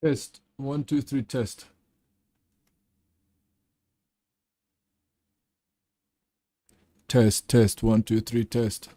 Test. 1, 2, 3, test. Test, test. 1, 2, 3, test.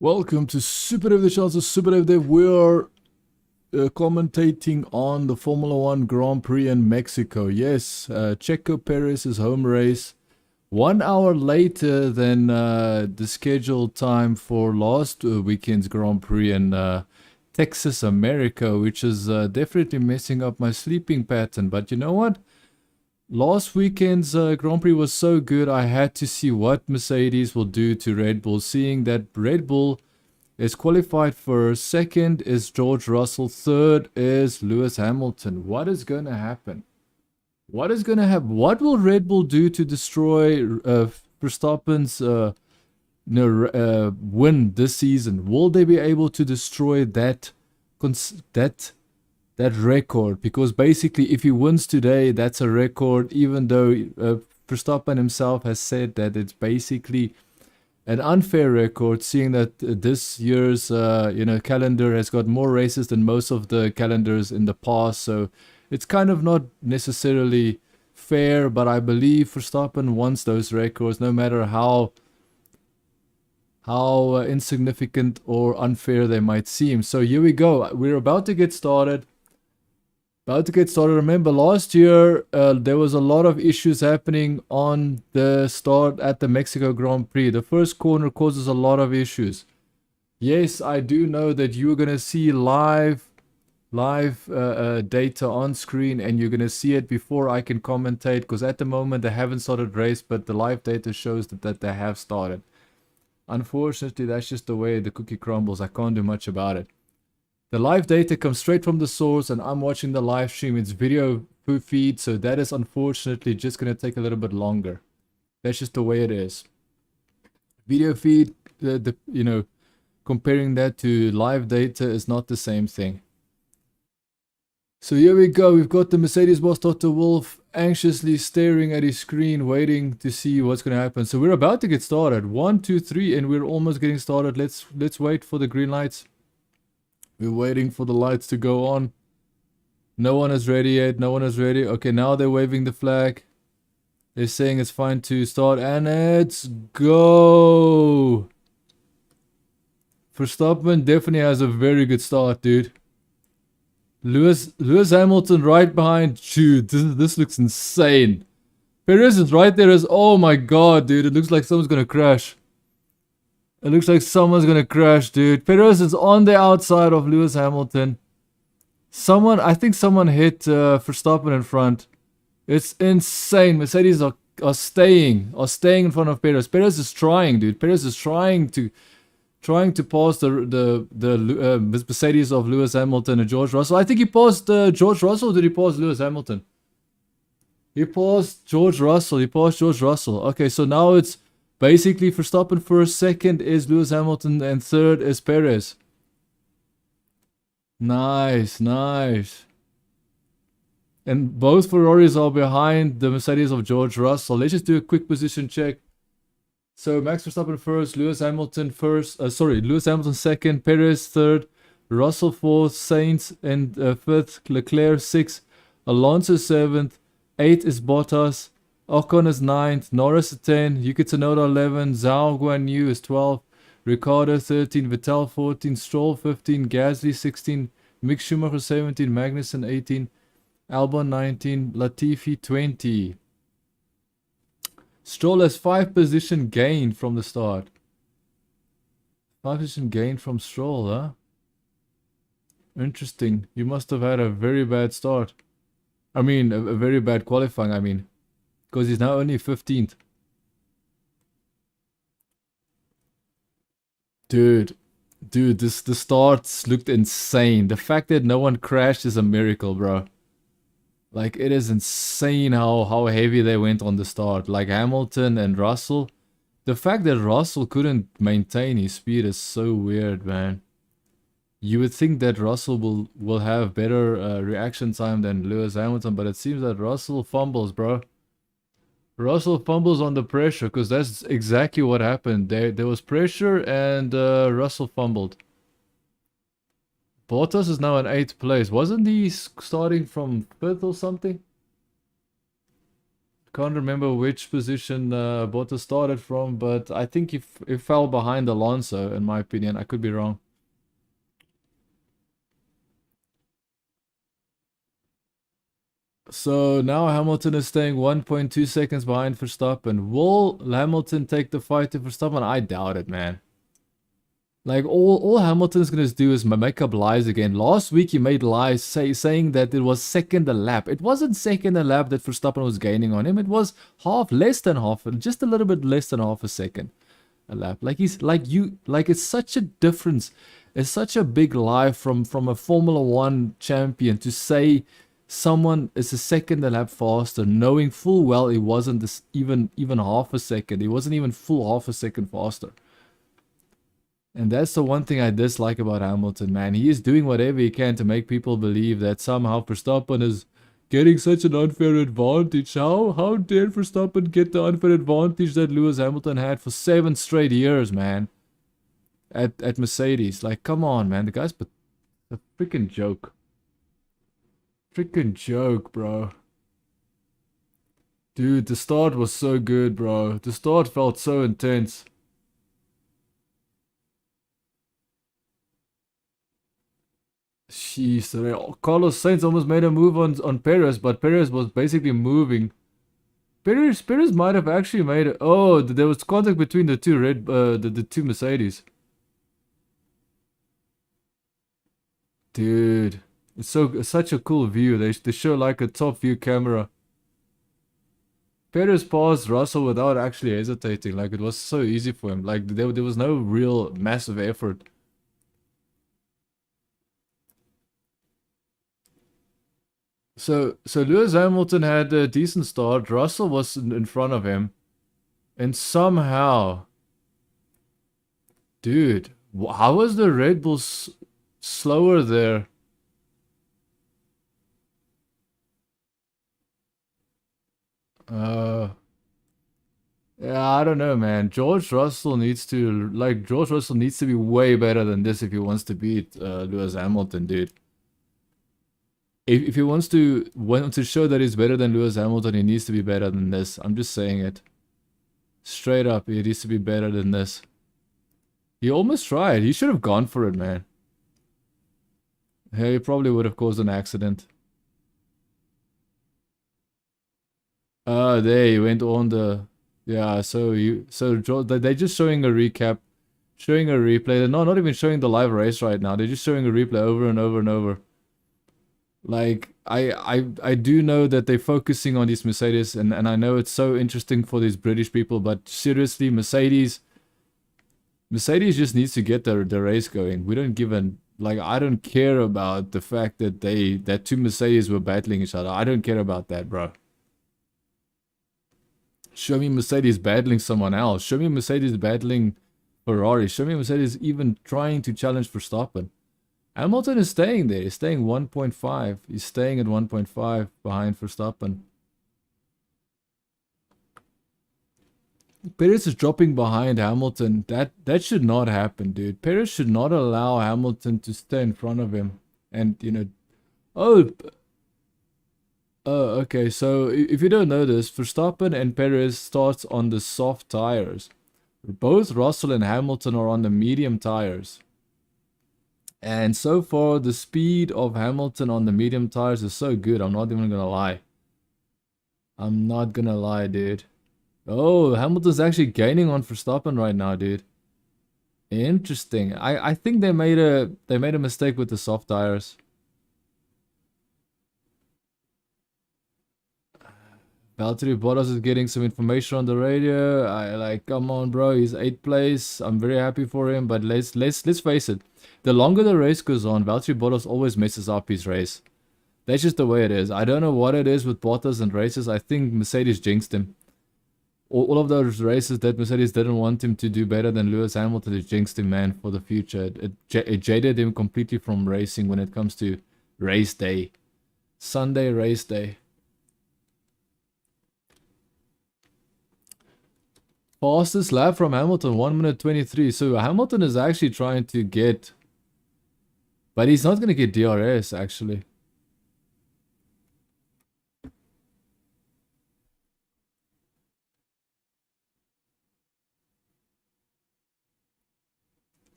Welcome to SuperDavedevYT, the channel of SuperDavedevYT. We are commentating on the Formula 1 Grand Prix in Mexico. Yes, Checo Perez's home race. 1 hour later than the scheduled time for last weekend's Grand Prix in Texas, America, which is definitely messing up my sleeping pattern. But you know what? Last weekend's Grand Prix was so good, I had to see what Mercedes will do to Red Bull, seeing that Red Bull is qualified first, second is George Russell, third is Lewis Hamilton. What is going to happen? What is going to happen? What will Red Bull do to destroy Verstappen's win this season? Will they be able to destroy that record? Because basically if he wins today, that's a record, even though Verstappen himself has said that it's basically an unfair record, seeing that this year's calendar has got more races than most of the calendars in the past. So it's kind of not necessarily fair, but I believe Verstappen wants those records no matter how insignificant or unfair they might seem. So here we go. We're about to get started. Remember, last year there was a lot of issues happening on the start at the Mexico Grand Prix. The first corner causes a lot of issues. Yes, I do know that you're going to see live data on screen, and you're going to see it before I can commentate, because at the moment they haven't started race, but the live data shows that they have started. Unfortunately, that's just the way the cookie crumbles. I can't do much about it. The live data comes straight from the source, and I'm watching the live stream. It's video feed, so that is unfortunately just going to take a little bit longer. That's just the way it is. Video feed, comparing that to live data is not the same thing. So here we go. We've got the Mercedes boss, Dr. Wolf, anxiously staring at his screen, waiting to see what's going to happen. So we're about to get started. 1, 2, 3, and we're almost getting started. Let's wait for the green lights. We're waiting for the lights to go on. No one is ready yet. No one is ready. Okay, now they're waving the flag. They're saying it's fine to start. And let's go. Verstappen definitely has a very good start, dude. Lewis Hamilton right behind. Dude, this looks insane. Perez is right there as... Oh my god, dude. It looks like someone's gonna crash. It looks like someone's gonna crash, dude. Perez is on the outside of Lewis Hamilton. I think someone hit Verstappen in front. It's insane. Mercedes are staying in front of Perez. Perez is trying, dude. Perez is trying to pass the Mercedes of Lewis Hamilton and George Russell. I think he passed George Russell. Or did he pass Lewis Hamilton? He passed George Russell. Okay, so now it's basically Verstappen first, second is Lewis Hamilton, and third is Perez. Nice. And both Ferraris are behind the Mercedes of George Russell. Let's just do a quick position check. So Max Verstappen first, Lewis Hamilton second, Perez third, Russell fourth, Sainz and fifth, Leclerc sixth, Alonso seventh, 8 is Bottas, Ocon is 9th, Norris is 10, Yuki Tsunoda 11, Zhao Guanyu is 12, Ricciardo 13, Vettel 14, Stroll 15, Gasly 16, Mick Schumacher 17, Magnussen 18, Albon 19, Latifi 20. Stroll has 5 position gain from the start. 5 position gain from Stroll, huh? Interesting. You must have had a very bad start. I mean, a very bad qualifying, I mean. Because he's now only 15th. Dude, the starts looked insane. The fact that no one crashed is a miracle, bro. Like, it is insane how heavy they went on the start. Like, Hamilton and Russell. The fact that Russell couldn't maintain his speed is so weird, man. You would think that Russell will have better reaction time than Lewis Hamilton, but it seems that Russell fumbles, bro. Russell fumbles under pressure, because that's exactly what happened. There was pressure and Russell fumbled. Bottas is now in 8th place. Wasn't he starting from 5th or something? Can't remember which position Bottas started from, but I think he fell behind Alonso, in my opinion. I could be wrong. So now Hamilton is staying 1.2 seconds behind Verstappen. Will Hamilton take the fight to Verstappen? I doubt it, man. Like, all Hamilton's gonna do is make up lies again. Last week he made lies saying that it was second a lap. It wasn't second a lap that Verstappen was gaining on him. It was less than half, just a little bit less than half a second a lap. Like, it's such a difference. It's such a big lie from a Formula 1 champion to say someone is a second a lap faster, knowing full well it wasn't this even half a second. It wasn't even full half a second faster. And that's the one thing I dislike about Hamilton, man. He is doing whatever he can to make people believe that somehow Verstappen is getting such an unfair advantage. How dare Verstappen get the unfair advantage that Lewis Hamilton had for 7 straight years, man? At Mercedes. Like, come on, man. The guy's a freaking joke. Freaking joke, bro. Dude, the start was so good, bro. The start felt so intense. Jeez, Carlos Sainz almost made a move on Perez, but Perez was basically moving. Perez might have actually made it. Oh, there was contact between the two the two Mercedes. Dude, it's such a cool view. They show like a top view camera. Perez passed Russell without actually hesitating. Like, it was so easy for him. Like, there was no real massive effort. So Lewis Hamilton had a decent start. Russell was in front of him. And somehow... Dude, how was the Red Bull slower there? Yeah, I don't know, man. George Russell needs to be way better than this if he wants to beat Lewis Hamilton, dude. If he wants to show that he's better than Lewis Hamilton, he needs to be better than this. I'm just saying it. Straight up, he needs to be better than this. He almost tried. He should have gone for it, man. Hey, he probably would have caused an accident. They went on the, yeah. They're just showing a recap, showing a replay. They're not even showing the live race right now. They're just showing a replay over and over and over. Like I do know that they're focusing on these Mercedes, and I know it's so interesting for these British people, but seriously, Mercedes just needs to get the race going. We don't give a, like, I don't care about the fact that that two Mercedes were battling each other. I don't care about that, bro. Show me Mercedes battling someone else. Show me Mercedes battling Ferrari. Show me Mercedes even trying to challenge Verstappen. Hamilton is staying there. He's staying 1.5. He's staying at 1.5 behind Verstappen. Perez is dropping behind Hamilton. That should not happen, dude. Perez should not allow Hamilton to stay in front of him. And, you know... Oh, okay. So, if you don't know this, Verstappen and Perez starts on the soft tires. Both Russell and Hamilton are on the medium tires. And so far, the speed of Hamilton on the medium tires is so good. I'm not even gonna lie. I'm not gonna lie, dude. Oh, Hamilton's actually gaining on Verstappen right now, dude. Interesting. I think they made a mistake with the soft tires. Valtteri Bottas is getting some information on the radio. Come on, bro. He's 8th place. I'm very happy for him, but let's face it. The longer the race goes on, Valtteri Bottas always messes up his race. That's just the way it is. I don't know what it is with Bottas and races. I think Mercedes jinxed him. All of those races that Mercedes didn't want him to do better than Lewis Hamilton, it jinxed him, man, for the future. It jaded him completely from racing when it comes to race day. Sunday race day. Fastest lap from Hamilton, 1 minute 23. So Hamilton is actually trying to get... But he's not going to get DRS, actually.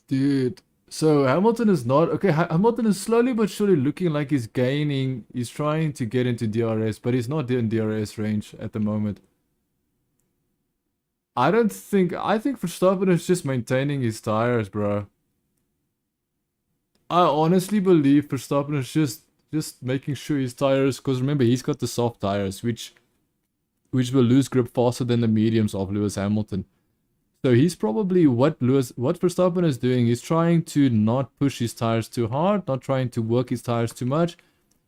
Dude, so Hamilton is not... Okay, Hamilton is slowly but surely looking like he's gaining. He's trying to get into DRS, but he's not in DRS range at the moment. I think Verstappen is just maintaining his tires, bro. I honestly believe Verstappen is just making sure his tires, because remember, he's got the soft tires, which will lose grip faster than the mediums of Lewis Hamilton. So he's probably what Verstappen is doing. He's trying to not push his tires too hard, not trying to work his tires too much,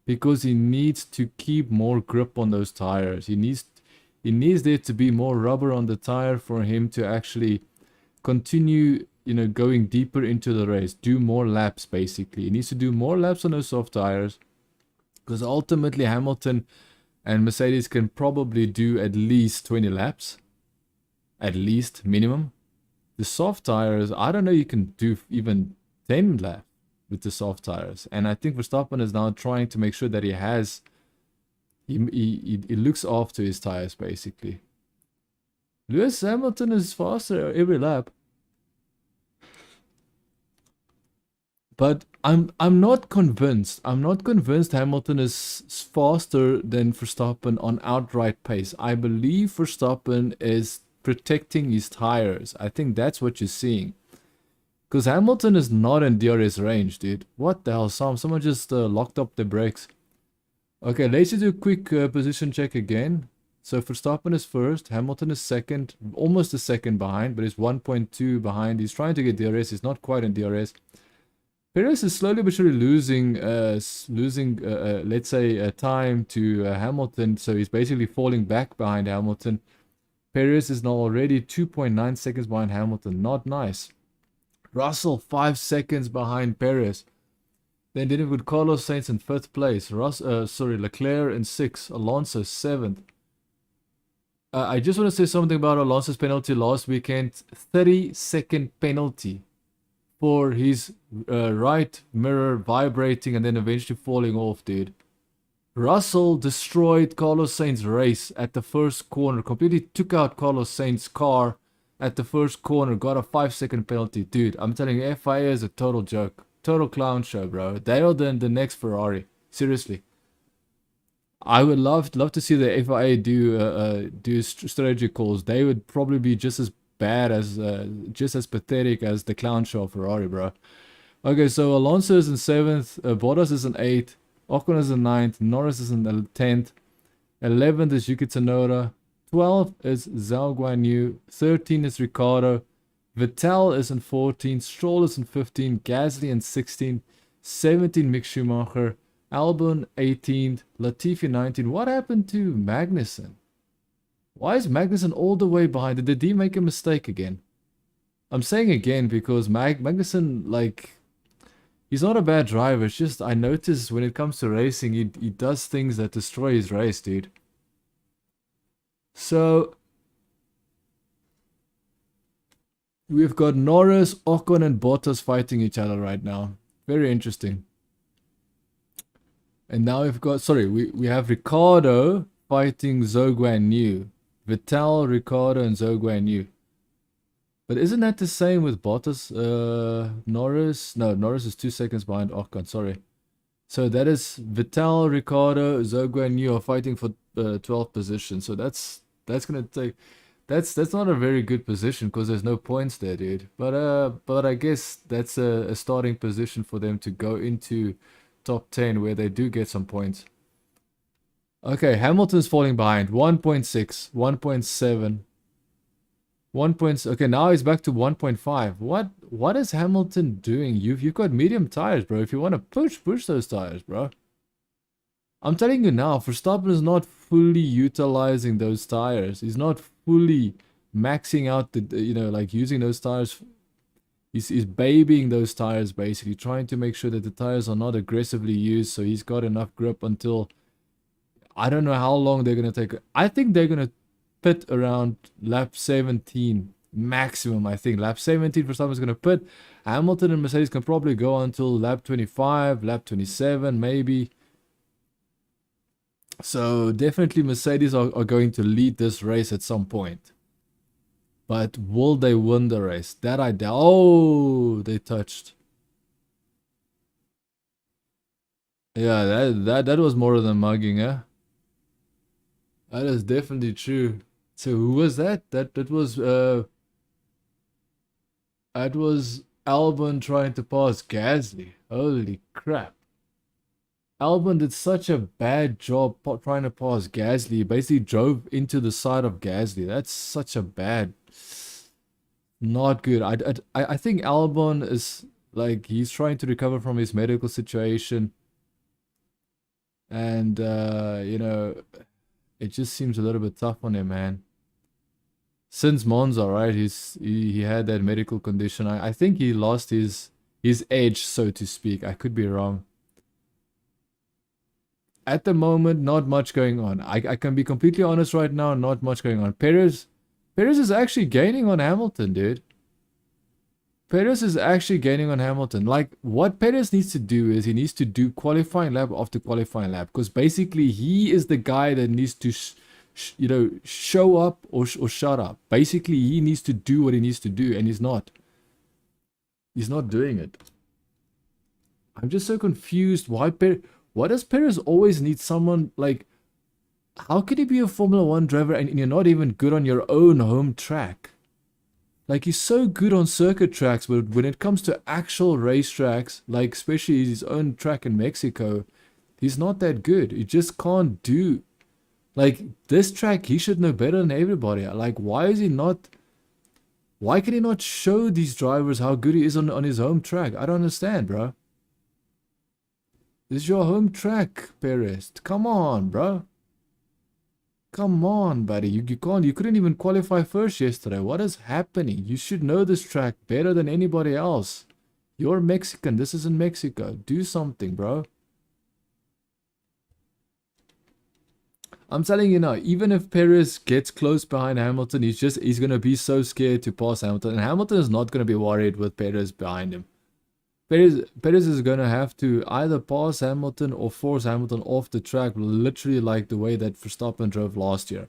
because he needs to keep more grip on those tires. He needs there to be more rubber on the tire for him to actually continue, you know, going deeper into the race. Do more laps, basically. He needs to do more laps on those soft tires, because ultimately Hamilton and Mercedes can probably do at least 20 laps. At least, minimum. The soft tires, I don't know, you can do even 10 laps with the soft tires. And I think Verstappen is now trying to make sure that he has... He looks after his tires, basically. Lewis Hamilton is faster every lap. But I'm not convinced. I'm not convinced Hamilton is faster than Verstappen on outright pace. I believe Verstappen is protecting his tires. I think that's what you're seeing. Because Hamilton is not in DRS range, dude. What the hell, someone just locked up the brakes. Okay, let's just do a quick position check again. So Verstappen is first, Hamilton is second, almost a second behind, but he's 1.2 behind. He's trying to get DRS, he's not quite in DRS. Perez is slowly but surely losing, let's say, time to Hamilton. So he's basically falling back behind Hamilton. Perez is now already 2.9 seconds behind Hamilton. Not nice. Russell 5 seconds behind Perez. Then did it with Carlos Sainz in 5th place. Leclerc in 6th. Alonso 7th. I just want to say something about Alonso's penalty last weekend. 30-second penalty for his right mirror vibrating and then eventually falling off, dude. Russell destroyed Carlos Sainz's race at the first corner. Completely took out Carlos Sainz's car at the first corner. Got a 5-second penalty. Dude, I'm telling you, FIA is a total joke. Total clown show, bro. They are the next Ferrari. Seriously. I would love to see the FIA do strategy calls. They would probably be just as bad as just as pathetic as the clown show of Ferrari, bro. Okay, so Alonso is in 7th, Bottas is in 8th, Ocon is in 9th, Norris is in 10th, 11th is Yuki Tsunoda, 12th is Zhao Guanyu, 13th is Ricciardo, Vettel is in 14th, Stroll is in 15th, Gasly in 16th, 17th Mick Schumacher, Albon 18th, Latifi 19th. What happened to Magnussen? Why is Magnussen all the way behind? Did he make a mistake again? I'm saying again because Magnussen, like, he's not a bad driver. It's just I notice when it comes to racing, he does things that destroy his race, dude. So we've got Norris, Ocon, and Bottas fighting each other right now. Very interesting. And now we've got, sorry, we have Ricciardo fighting Zhou Guanyu. Vettel, Ricciardo, and Zhou Guanyu. But isn't that the same with Bottas? Norris? No, Norris is 2 seconds behind Ocon, sorry. So that is Vettel, Ricciardo, Zhou Guanyu are fighting for 12th position. So that's gonna take, that's not a very good position because there's no points there, dude. But I guess that's a starting position for them to go into top 10 where they do get some points. Okay, Hamilton's falling behind. 1.6, 1.7. Okay, now he's back to 1.5. What is Hamilton doing? You've got medium tires, bro. If you want to push those tires, bro. I'm telling you now, Verstappen is not fully utilizing those tires. He's not fully maxing out the, like using those tires. He's babying those tires, basically trying to make sure that the tires are not aggressively used, so he's got enough grip until, I don't know how long they're gonna take. I think they're gonna pit around lap 17 maximum. I think lap 17 Verstappen's gonna pit. Hamilton and Mercedes can probably go until lap 25, lap 27 maybe. So definitely Mercedes are going to lead this race at some point. But will they win the race? That I doubt. Oh, they touched. Yeah, that was more than mugging, eh? That is definitely true. So who was that? That was Albon trying to pass Gasly. Holy crap. Albon did such a bad job trying to pass Gasly. He basically drove into the side of Gasly. That's such a bad, not good. I think Albon is like, he's trying to recover from his medical situation. And, it just seems a little bit tough on him, man. Since Monza, right? He had that medical condition. I think he lost his edge, so to speak. I could be wrong. At the moment, not much going on. I can be completely honest right now, not much going on. Perez is actually gaining on Hamilton, dude. Perez is actually gaining on Hamilton. Like, what Perez needs to do is he needs to do qualifying lap after qualifying lap. Because basically, he is the guy that needs to, show up or shut up. Basically, he needs to do what he needs to do, and he's not. He's not doing it. I'm just so confused. Why does Perez always need someone like... How can you be a Formula 1 driver and you're not even good on your own home track? Like, he's so good on circuit tracks, but when it comes to actual racetracks, like especially his own track in Mexico, he's not that good. He just can't do... Like, this track, he should know better than everybody. Like, why is he not... Why can he not show these drivers how good he is on his home track? I don't understand, bro. This is your home track, Perez. Come on, bro. Come on, buddy. You couldn't even qualify first yesterday. What is happening? You should know this track better than anybody else. You're Mexican. This isn't Mexico. Do something, bro. I'm telling you now, even if Perez gets close behind Hamilton, he's gonna be so scared to pass Hamilton. And Hamilton is not gonna be worried with Perez behind him. Perez is going to have to either pass Hamilton or force Hamilton off the track, literally like the way that Verstappen drove last year.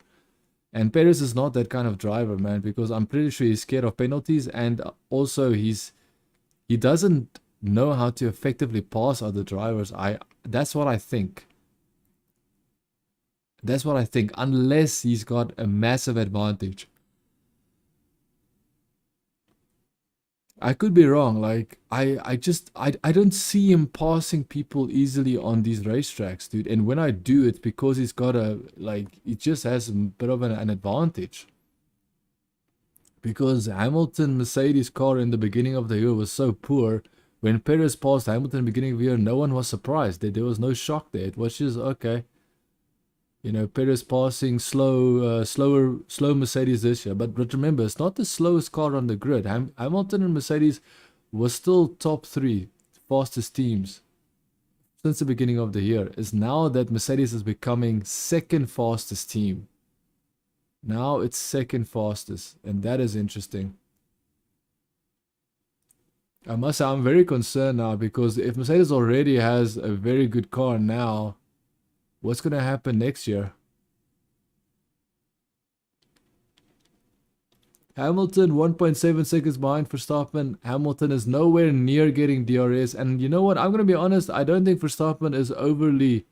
And Perez is not that kind of driver, man, because I'm pretty sure he's scared of penalties, and also he doesn't know how to effectively pass other drivers. That's what I think. That's what I think, unless he's got a massive advantage. I could be wrong. Like I don't see him passing people easily on these racetracks, dude. And when I do, it's because he's got he just has a bit of an advantage. Because Hamilton Mercedes car in the beginning of the year was so poor. When Perez passed Hamilton in the beginning of the year, no one was surprised. There was no shock there. It was just okay. You know, Perez passing slow Mercedes this year. But remember, it's not the slowest car on the grid. Hamilton and Mercedes were still top 3 fastest teams since the beginning of the year. It's now that Mercedes is becoming second fastest team. Now it's second fastest, and that is interesting. I must say, I'm very concerned now, because if Mercedes already has a very good car now, what's going to happen next year? Hamilton 1.7 seconds behind Verstappen. Hamilton is nowhere near getting DRS. And you know what? I'm going to be honest. I don't think Verstappen is overly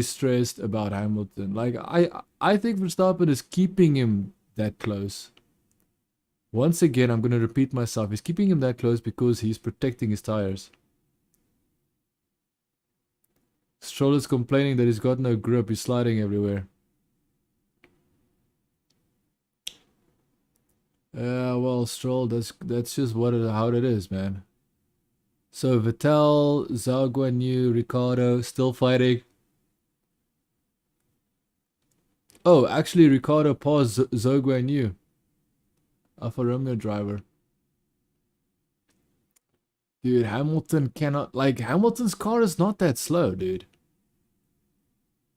stressed about Hamilton. Like, I think Verstappen is keeping him that close. Once again, I'm going to repeat myself. He's keeping him that close because he's protecting his tires. Stroll is complaining that he's got no grip. He's sliding everywhere. Well, Stroll, that's just how it is, man. So Vettel, Zhou Guanyu, Ricciardo still fighting. Oh, actually, Ricciardo passed Zhou Guanyu, Alfa Romeo driver. Dude, Hamilton cannot, like, Hamilton's car is not that slow, dude.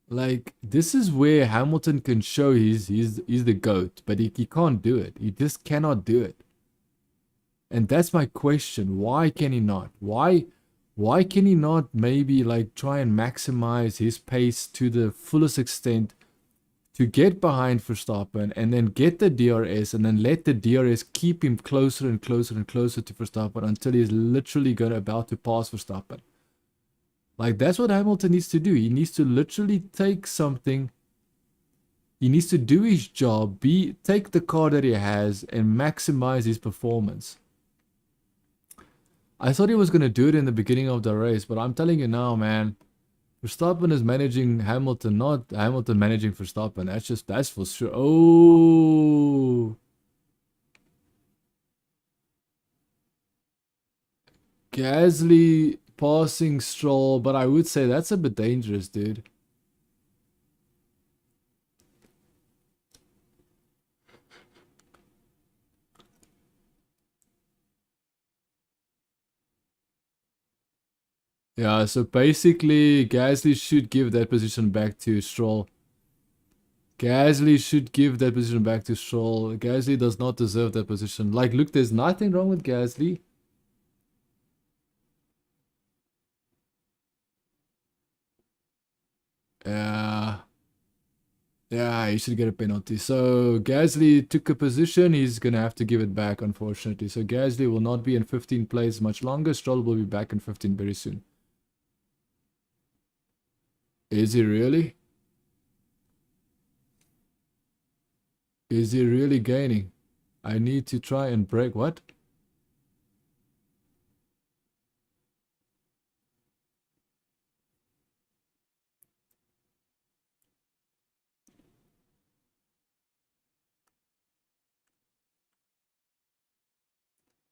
Like, this is where Hamilton can show he's the GOAT, but he can't do it. He just cannot do it. And that's my question. Why can he not? Why can he not maybe like try and maximize his pace to the fullest extent to get behind Verstappen and then get the DRS and then let the DRS keep him closer and closer and closer to Verstappen until he's literally about to pass Verstappen? Like, that's what Hamilton needs to do. He needs to literally take something. He needs to do his job, take the car that he has and maximize his performance. I thought he was going to do it in the beginning of the race, but I'm telling you now, man, Verstappen is managing Hamilton, not Hamilton managing Verstappen. That's for sure. Oh. Gasly passing Stroll, but I would say that's a bit dangerous, dude. Yeah, so basically Gasly should give that position back to Stroll. Gasly should give that position back to Stroll. Gasly does not deserve that position. Like, look, there's nothing wrong with Gasly. Yeah, he should get a penalty. So Gasly took a position. He's going to have to give it back, unfortunately. So Gasly will not be in 15th place much longer. Stroll will be back in 15 very soon. Is he really? Is he really gaining? I need to try and break what?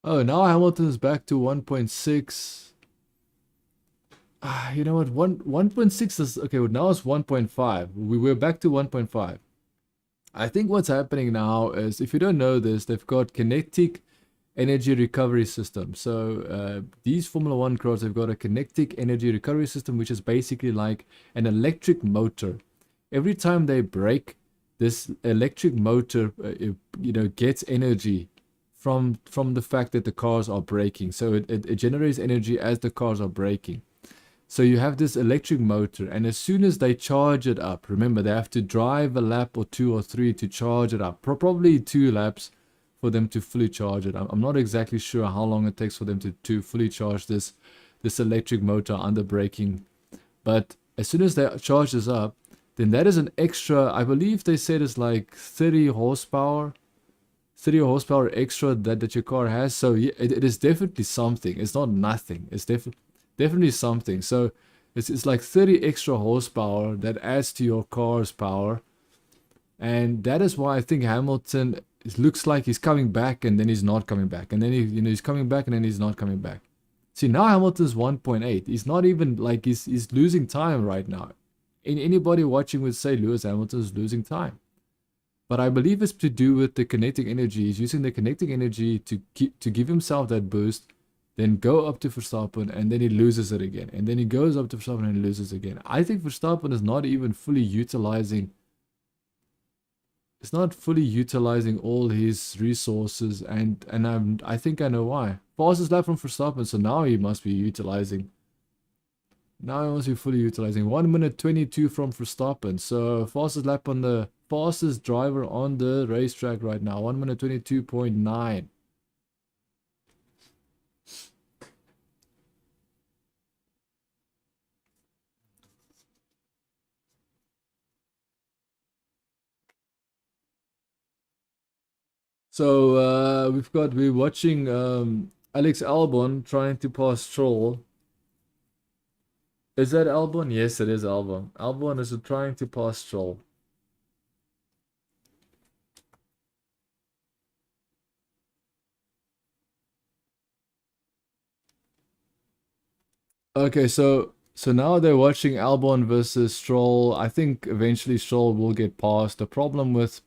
Oh, now Hamilton's back to 1.6. You know what? 1.6 is okay. Well, now it's 1.5. We're back to 1.5. I think what's happening now is, if you don't know this, they've got kinetic energy recovery system. So these Formula 1 cars, they've got a kinetic energy recovery system, which is basically like an electric motor. Every time they brake, this electric motor, gets energy from the fact that the cars are braking. So it generates energy as the cars are braking. So you have this electric motor, and as soon as they charge it up, remember, they have to drive a lap or 2 or 3 to charge it up. Probably 2 laps for them to fully charge it. I'm not exactly sure how long it takes for them to fully charge this electric motor under braking. But as soon as that charges up, then that is an extra, I believe they said it's like 30 horsepower. 30 horsepower extra that your car has. So yeah, it is definitely something. It's not nothing. It's definitely something. So it's like 30 extra horsepower that adds to your car's power. And that is why I think Hamilton, it looks like he's coming back and then he's not coming back. And then he's coming back and then he's not coming back. See, now Hamilton's 1.8. He's not even like he's losing time right now. Anybody watching would say Lewis Hamilton is losing time. But I believe it's to do with the kinetic energy. He's using the kinetic energy to give himself that boost, then go up to Verstappen, and then he loses it again. And then he goes up to Verstappen and he loses again. I think Verstappen is not even fully utilizing. It's not fully utilizing all his resources, and I think I know why. Fastest lap from Verstappen, so now he must be utilizing. Now he must be fully utilizing. 1 minute 22 from Verstappen. So fastest lap on the fastest driver on the racetrack right now. 1 minute 22.9. So we're watching Alex Albon trying to pass Stroll. Is that Albon? Yes, it is Albon. Albon is trying to pass Stroll. Okay, so now they're watching Albon versus Stroll. I think eventually Stroll will get past. The problem with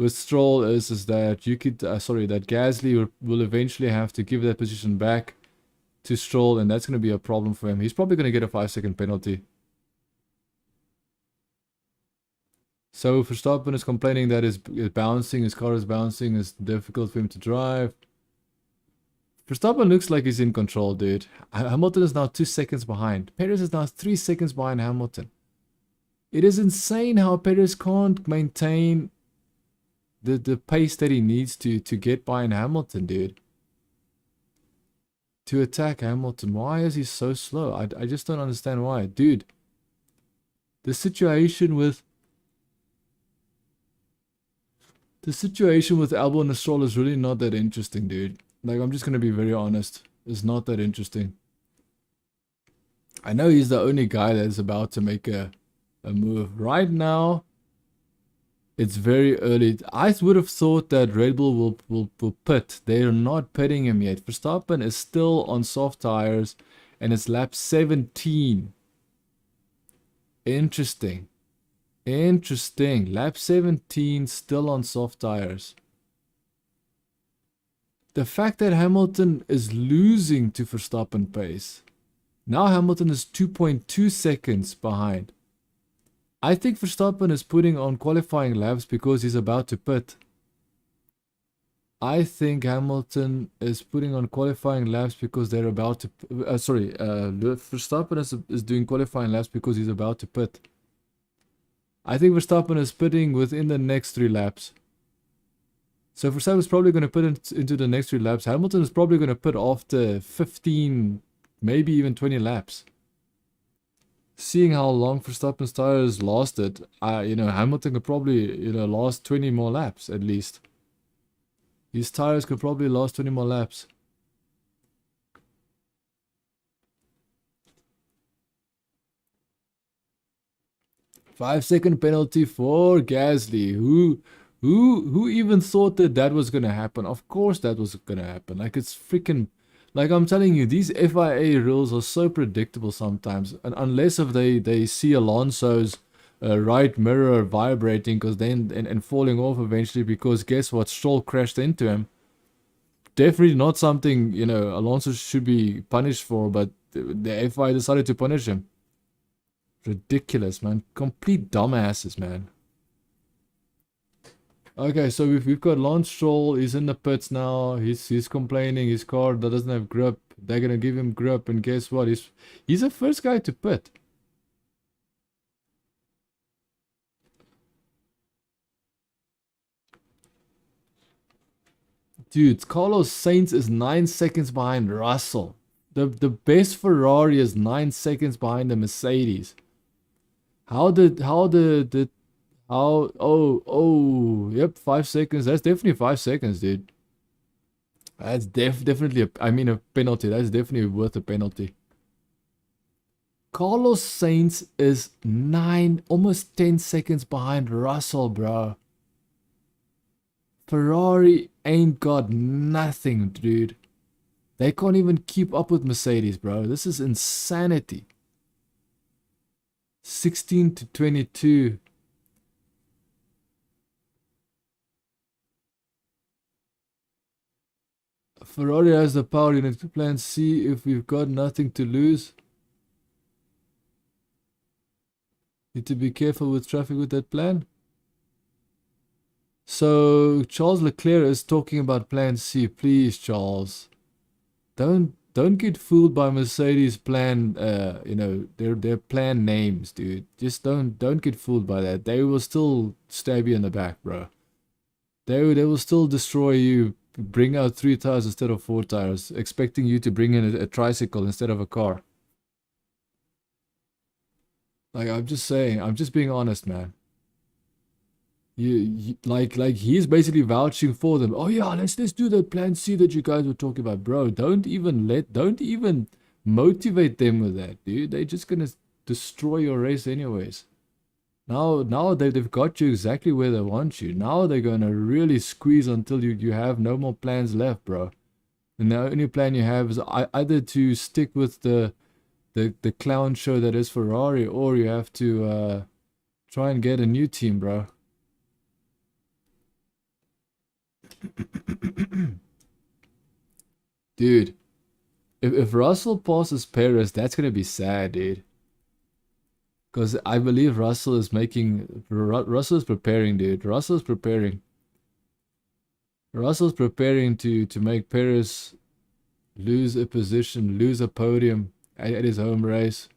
Stroll is that you could that Gasly will eventually have to give that position back to Stroll, and that's going to be a problem for him. He's probably going to get a 5-second penalty. So Verstappen is complaining that his car is bouncing, it's difficult for him to drive. Verstappen looks like he's in control, dude. Hamilton is now 2 seconds behind. Perez is now 3 seconds behind Hamilton. It is insane how Perez can't maintain the pace that he needs to get behind Hamilton, dude. To attack Hamilton. Why is he so slow? I just don't understand why. Dude, the situation with Albon and Stroll is really not that interesting, dude. Like, I'm just gonna be very honest. It's not that interesting. I know he's the only guy that is about to make a move. Right now, it's very early. I would have thought that Red Bull will pit. They're not pitting him yet. Verstappen is still on soft tires, and it's lap 17. Interesting. Interesting. Lap 17, still on soft tires. The fact that Hamilton is losing to Verstappen pace. Now Hamilton is 2.2 seconds behind. I think Verstappen is putting on qualifying laps because he's about to pit. I think Hamilton is putting on qualifying laps because they're about to... Verstappen is doing qualifying laps because he's about to pit. I think Verstappen is pitting within the next 3 laps. So Verstappen is probably going to put into the next 3 laps. Hamilton is probably going to pit after 15, maybe even 20 laps. Seeing how long Verstappen's tires lasted, Hamilton could probably, last 20 more laps at least. His tires could probably last 20 more laps. Five-second penalty for Gasly. Who even thought that was gonna happen? Of course that was gonna happen. Like, it's freaking... Like, I'm telling you, these FIA rules are so predictable sometimes. And unless if they see Alonso's right mirror vibrating and falling off eventually, because guess what? Stroll crashed into him. Definitely not something, Alonso should be punished for, but the FIA decided to punish him. Ridiculous, man. Complete dumbasses, man. Okay, so we've got Lance Stroll. He's in the pits now. He's complaining his car doesn't have grip. They're gonna give him grip, and guess what? He's the first guy to pit. Dude, Carlos Sainz is 9 seconds behind Russell. The best Ferrari is 9 seconds behind the Mercedes. Yep, 5 seconds. That's definitely 5 seconds, dude. That's definitely a penalty. That's definitely worth a penalty. Carlos Sainz is 9, almost 10 seconds behind Russell, bro. Ferrari ain't got nothing, dude. They can't even keep up with Mercedes, bro. This is insanity. 16 to 22. Ferrari has the power unit to plan C if we've got nothing to lose. Need to be careful with traffic with that plan. So Charles Leclerc is talking about plan C. Please, Charles. Don't get fooled by Mercedes plan, their plan names, dude. Just don't get fooled by that. They will still stab you in the back, bro. They will still destroy you. Bring out 3 tires instead of 4 tires, expecting you to bring in a tricycle instead of a car. Like, I'm just saying, I'm just being honest, man. Like he's basically vouching for them. Oh yeah, let's do the plan C that you guys were talking about, bro. Don't even motivate them with that, dude. They're just gonna destroy your race anyways. Now they've got you exactly where they want you. Now they're gonna really squeeze until you have no more plans left, bro. And the only plan you have is either to stick with the clown show that is Ferrari, or you have to try and get a new team, bro. Dude, if Russell passes Perez, that's gonna be sad, dude. Because I believe Russell is preparing, dude. Russell's preparing to make Perez lose a position, lose a podium at his home race.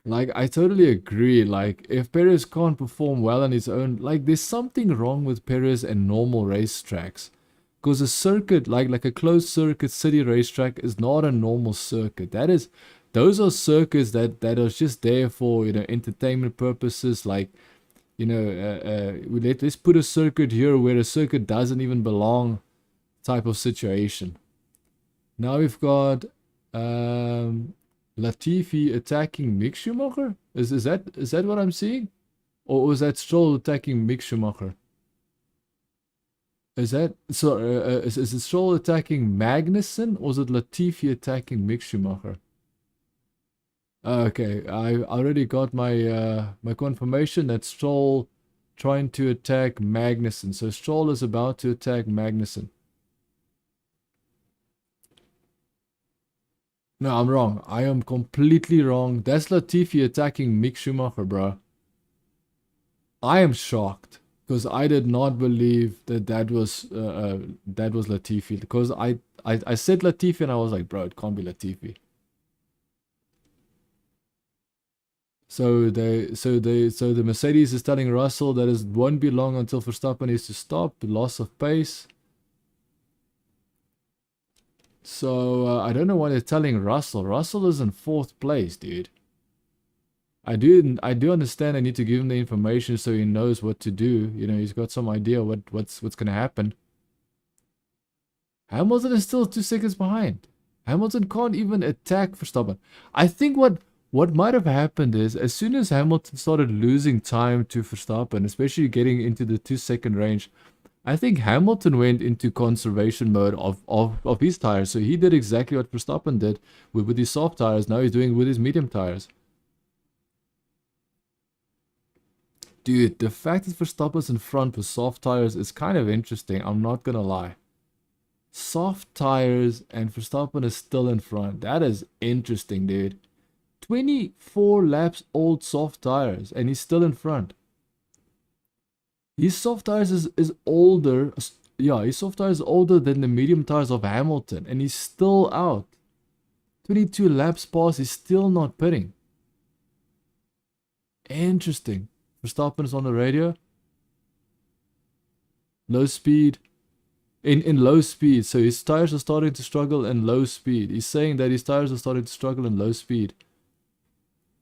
Like, I totally agree. Like, if Perez can't perform well on his own, like, there's something wrong with Perez and normal racetracks. Because a circuit, like a closed circuit city racetrack, is not a normal circuit. Those are circuits that are just there for, entertainment purposes. Like, let's put a circuit here where a circuit doesn't even belong, type of situation. Now we've got Latifi attacking Mick Schumacher. Is that what I'm seeing, or was that Stroll attacking Mick Schumacher? Is it Stroll attacking Magnussen, or is it Latifi attacking Mick Schumacher? Okay, I already got my my confirmation that Stroll trying to attack Magnussen. So Stroll is about to attack Magnussen. No, I'm wrong. I am completely wrong. That's Latifi attacking Mick Schumacher, bro. I am shocked because I did not believe that was Latifi, because I said Latifi and I was like, bro, it can't be Latifi. So the Mercedes is telling Russell that it won't be long until Verstappen needs to stop. Loss of pace. So I don't know why they're telling Russell. Russell is in 4th place, dude. I do understand I need to give him the information so he knows what to do. He's got some idea what's gonna happen. Hamilton is still 2 seconds behind. Hamilton can't even attack Verstappen. I think what might have happened is, as soon as Hamilton started losing time to Verstappen, especially getting into the 2-second range, I think Hamilton went into conservation mode of his tires. So he did exactly what Verstappen did with his soft tires. Now he's doing with his medium tires. Dude, the fact that Verstappen's in front with soft tires is kind of interesting. I'm not gonna lie. Soft tires and Verstappen is still in front. That is interesting, dude. 24 laps old soft tires and he's still in front. His soft tires is older. Yeah, his soft tires is older than the medium tires of Hamilton, and he's still out. 22 laps past, he's still not pitting. Interesting. Verstappen is on the radio. Low speed. In low speed. So his tires are starting to struggle in low speed. He's saying that his tires are starting to struggle in low speed.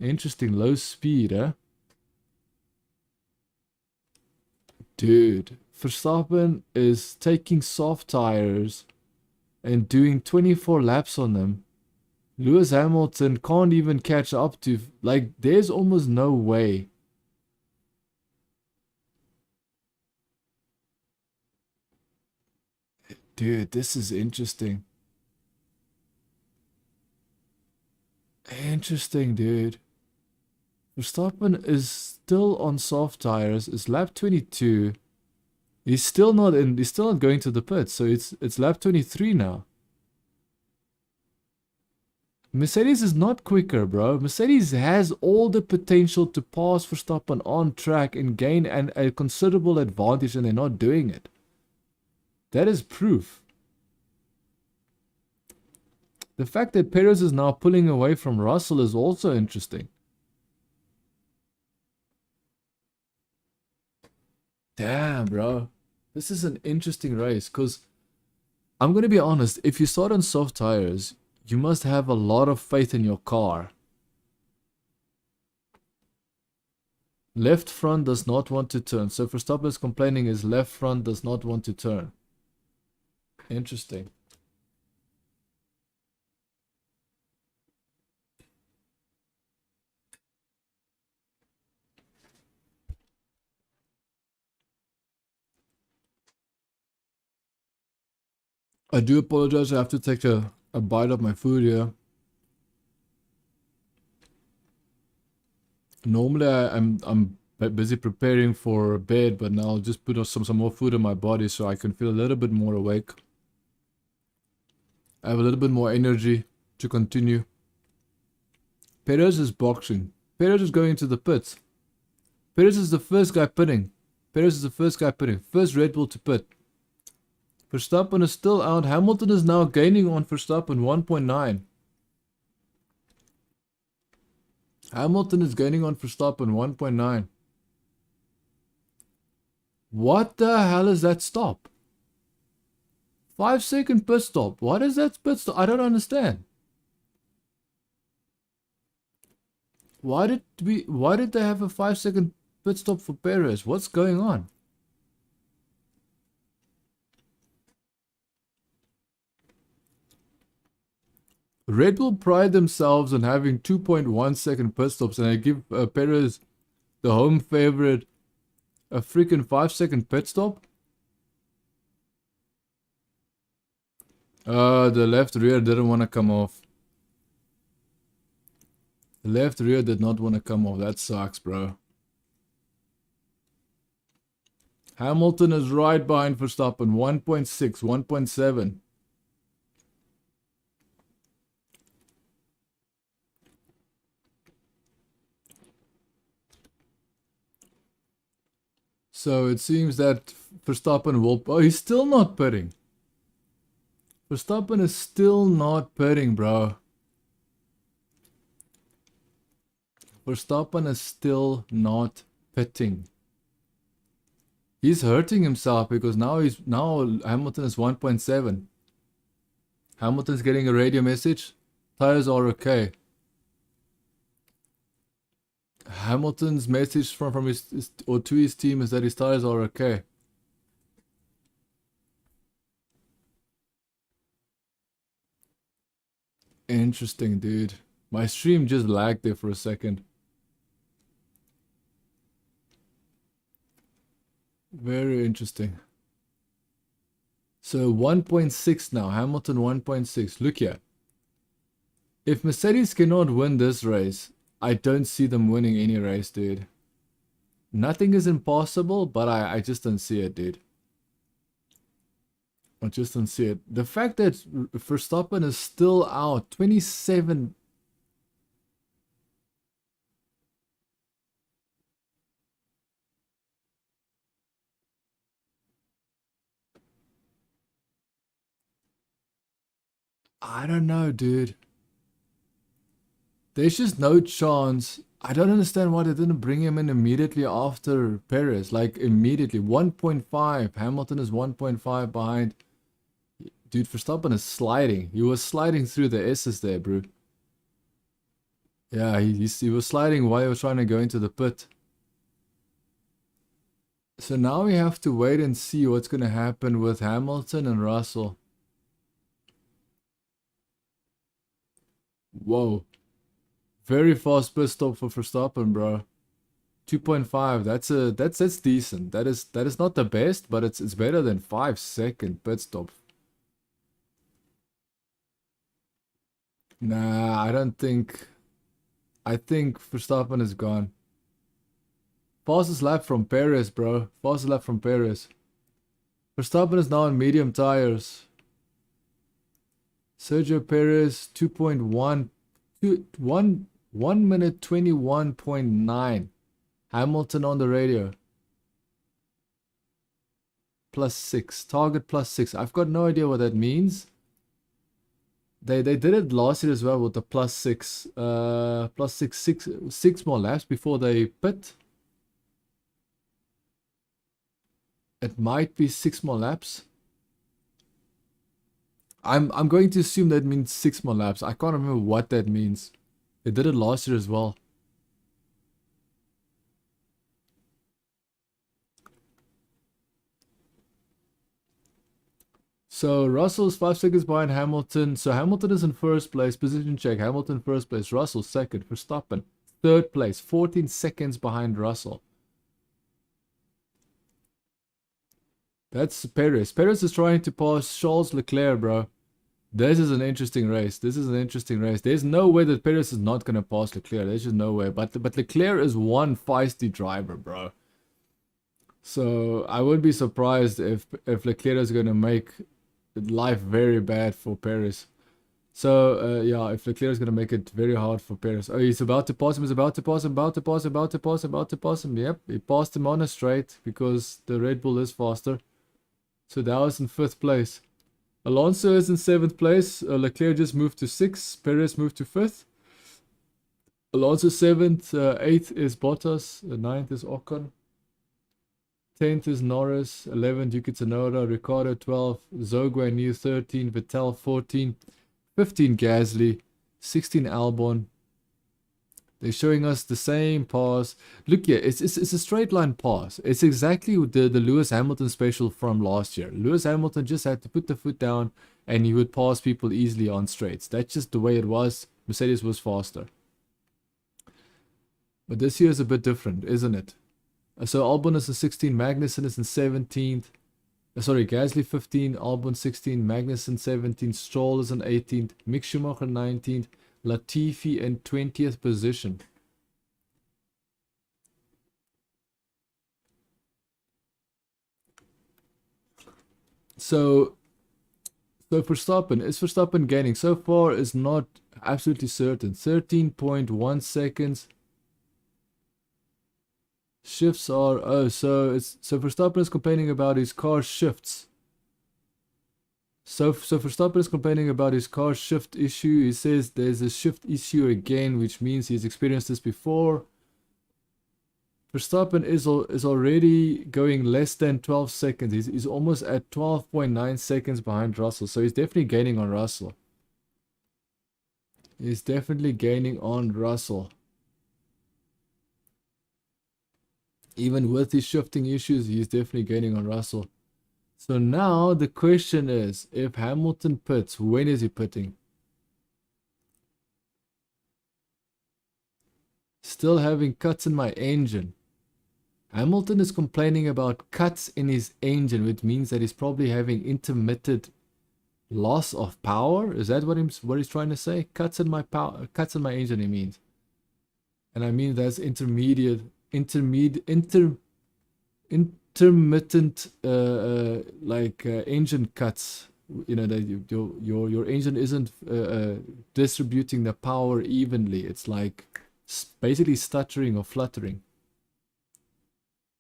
Interesting. Low speed, huh? Dude, Verstappen is taking soft tires and doing 24 laps on them. Lewis Hamilton can't even catch up to... Like, there's almost no way. Dude, this is interesting. Interesting, dude. Verstappen is still on soft tires. It's lap 22. He's still not in. He's still not going to the pits. So it's lap 23 now. Mercedes is not quicker, bro. Mercedes has all the potential to pass Verstappen on track and gain a considerable advantage, and they're not doing it. That is proof. The fact that Perez is now pulling away from Russell is also interesting. Damn, bro. This is an interesting race because I'm going to be honest. If you start on soft tires, you must have a lot of faith in your car. Left front does not want to turn. So Verstappen is complaining his left front does not want to turn. Interesting. I do apologize. I have to take a bite of my food here. Normally I'm busy preparing for bed, but now I'll just put some more food in my body so I can feel a little bit more awake. I have a little bit more energy to continue. Perez is boxing. Perez is going to the pits. Perez is the first guy pitting. Perez is the first guy pitting. First Red Bull to pit. Verstappen is still out. Hamilton is now gaining on Verstappen 1.9. Hamilton is gaining on Verstappen 1.9. What the hell is that stop? 5-second pit stop. What is that pit stop? I don't understand. Why did they have a 5-second pit stop for Perez? What's going on? Red Bull pride themselves on having 2.1 second pit stops, and I give Perez, the home favorite, a freaking 5-second pit stop. The left rear didn't want to come off. The left rear did not want to come off. That sucks, bro. Hamilton is right behind Verstappen. 1.6, 1.7. So it seems that Verstappen will... Oh, he's still not pitting. Verstappen is still not pitting, bro. Verstappen is still not pitting. He's hurting himself because now Hamilton is 1.7. Hamilton's getting a radio message. Tires are okay. Hamilton's message from his or to his team is that his tires are okay. Interesting, dude. My stream just lagged there for a second. Very interesting. So 1.6 now. Hamilton 1.6. Look here. If Mercedes cannot win this race, I don't see them winning any race, dude. Nothing is impossible, but I just don't see it, dude. I just don't see it. The fact that Verstappen is still out, 27... I don't know, dude. There's just no chance. I don't understand why they didn't bring him in immediately after Perez. Like, immediately. 1.5. Hamilton is 1.5 behind. Dude, Verstappen is sliding. He was sliding through the S's there, bro. Yeah, he was sliding while he was trying to go into the pit. So now we have to wait and see what's going to happen with Hamilton and Russell. Whoa. Very fast pit stop for Verstappen, bro. 2.5. That's decent. That is not the best, but it's better than 5-second pit stop. Nah, I don't think. I think Verstappen is gone. Fastest lap from Perez, bro. Fastest lap from Perez. Verstappen is now on medium tires. Sergio Perez 2.1 1 minute 21.9. Hamilton on the radio. +6. Target +6. I've got no idea what that means. They did it last year as well with the +6. +6 more laps before they pit. It might be 6 more laps. I'm going to assume that means 6 more laps. I can't remember what that means. They did it last year as well. So Russell's 5 seconds behind Hamilton. So Hamilton is in first place. Position check. Hamilton first place. Russell second. Verstappen third place. 14 seconds behind Russell. That's Perez. Perez is trying to pass Charles Leclerc, bro. This is an interesting race. This is an interesting race. There's no way that Perez is not going to pass Leclerc. There's just no way. But Leclerc is one feisty driver, bro. So I wouldn't be surprised if Leclerc is going to make life very bad for Perez. So yeah, if Leclerc is going to make it very hard for Perez. Oh, he's about to pass him. He's about to pass him. About to pass him. About to pass him. About to pass him. Yep, he passed him on a straight because the Red Bull is faster. So that was in 5th place. Alonso is in 7th place. Leclerc just moved to 6th. Perez moved to 5th. Alonso 7th. 8th is Bottas. 9th is Ocon. 10th is Norris. 11th Yuki Tsunoda. Ricciardo 12th. Zhou Guanyu 13. Vettel 14. 15 Gasly. 16 Albon. They're showing us the same pass. Look here, it's a straight line pass. It's exactly the Lewis Hamilton special from last year. Lewis Hamilton just had to put the foot down and he would pass people easily on straights. That's just the way it was. Mercedes was faster. But this year is a bit different, isn't it? So Albon is in 16, Magnussen is in 17th. Sorry, Gasly 15, Albon 16, Magnussen 17, Stroll is in 18th, Mick Schumacher 19th. Latifi in 20th position. So Verstappen, is Verstappen gaining? So far is not absolutely certain. 13.1 seconds. Shifts are so Verstappen is complaining about his car shifts. So Verstappen is complaining about his car shift issue. He says there's a shift issue again, which means he's experienced this before. Verstappen is already going less than 12 seconds. He's almost at 12.9 seconds behind Russell. So he's definitely gaining on Russell. He's definitely gaining on Russell. Even with his shifting issues, he's definitely gaining on Russell. So now the question is, if Hamilton pits, when is he pitting? Still having cuts in my engine. Hamilton is complaining about cuts in his engine, which means that he's probably having intermittent loss of power. Is that what he's trying to say? Cuts in my engine, he means. And I mean that's intermittent engine cuts. You know that your engine isn't distributing the power evenly. It's like basically stuttering or fluttering.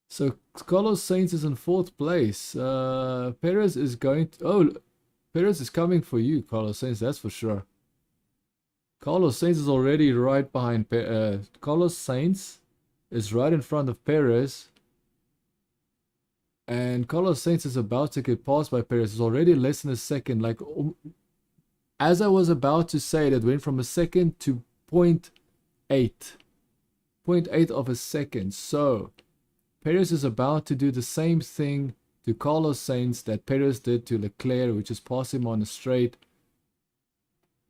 So Carlos Sainz is in 4th place. Perez is going to, Perez is coming for you, Carlos Sainz, that's for sure. Carlos Sainz is already right behind Carlos Sainz is right in front of Perez. And Carlos Sainz is about to get passed by Perez. It's already less than a second. Like, as I was about to say, that went from a second to 0.8 of a second. So Perez is about to do the same thing to Carlos Sainz that Perez did to Leclerc, which is pass him on the straight.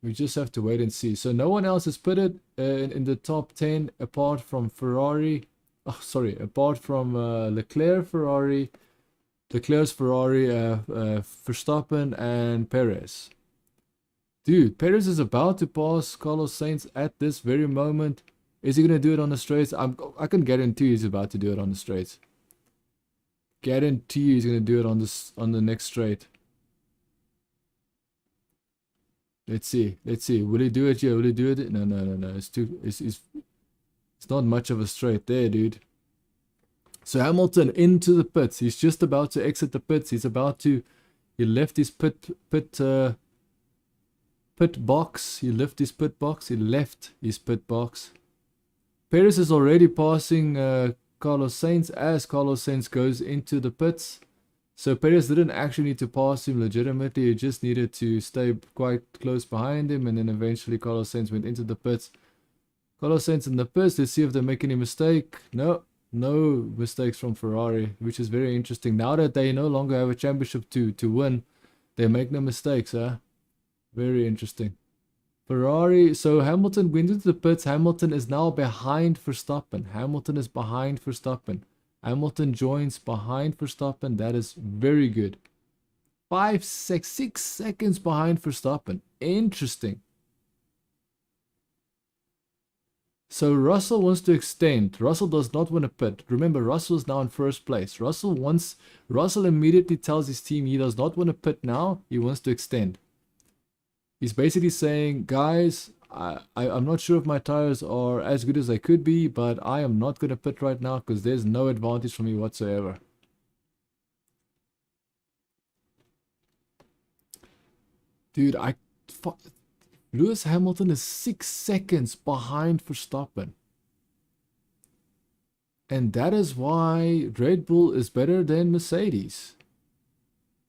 We just have to wait and see. So no one else has put it in the top 10 apart from Ferrari. Oh, sorry, apart from Leclerc's Ferrari, Verstappen, and Perez. Dude, Perez is about to pass Carlos Sainz at this very moment. Is he going to do it on the straights? I can guarantee he's about to do it on the straights. Guarantee he's going to do it on the next straight. Let's see. Will he do it here? Will he do it? No. It's not much of a straight there, dude. So Hamilton into the pits. He's just about to exit the pits. He left his pit box. He left his pit box. Perez is already passing Carlos Sainz as Carlos Sainz goes into the pits. So Perez didn't actually need to pass him legitimately. He just needed to stay quite close behind him, and then eventually Carlos Sainz went into the pits. Carlos Sainz in the pits. Let's see if they make any mistake. No mistakes from Ferrari, which is very interesting. Now that they no longer have a championship to win, they make no mistakes, huh? Very interesting. Ferrari, so Hamilton went into the pits. Hamilton is now behind Verstappen. Hamilton joins behind Verstappen. That is very good. 6 seconds behind Verstappen. Interesting. So Russell wants to extend. Russell does not want to pit. Remember, Russell is now in first place. Russell immediately tells his team he does not want to pit now. He wants to extend. He's basically saying, guys, I'm not sure if my tires are as good as they could be, but I am not going to pit right now because there's no advantage for me whatsoever. Dude, Lewis Hamilton is 6 seconds behind Verstappen. And that is why Red Bull is better than Mercedes.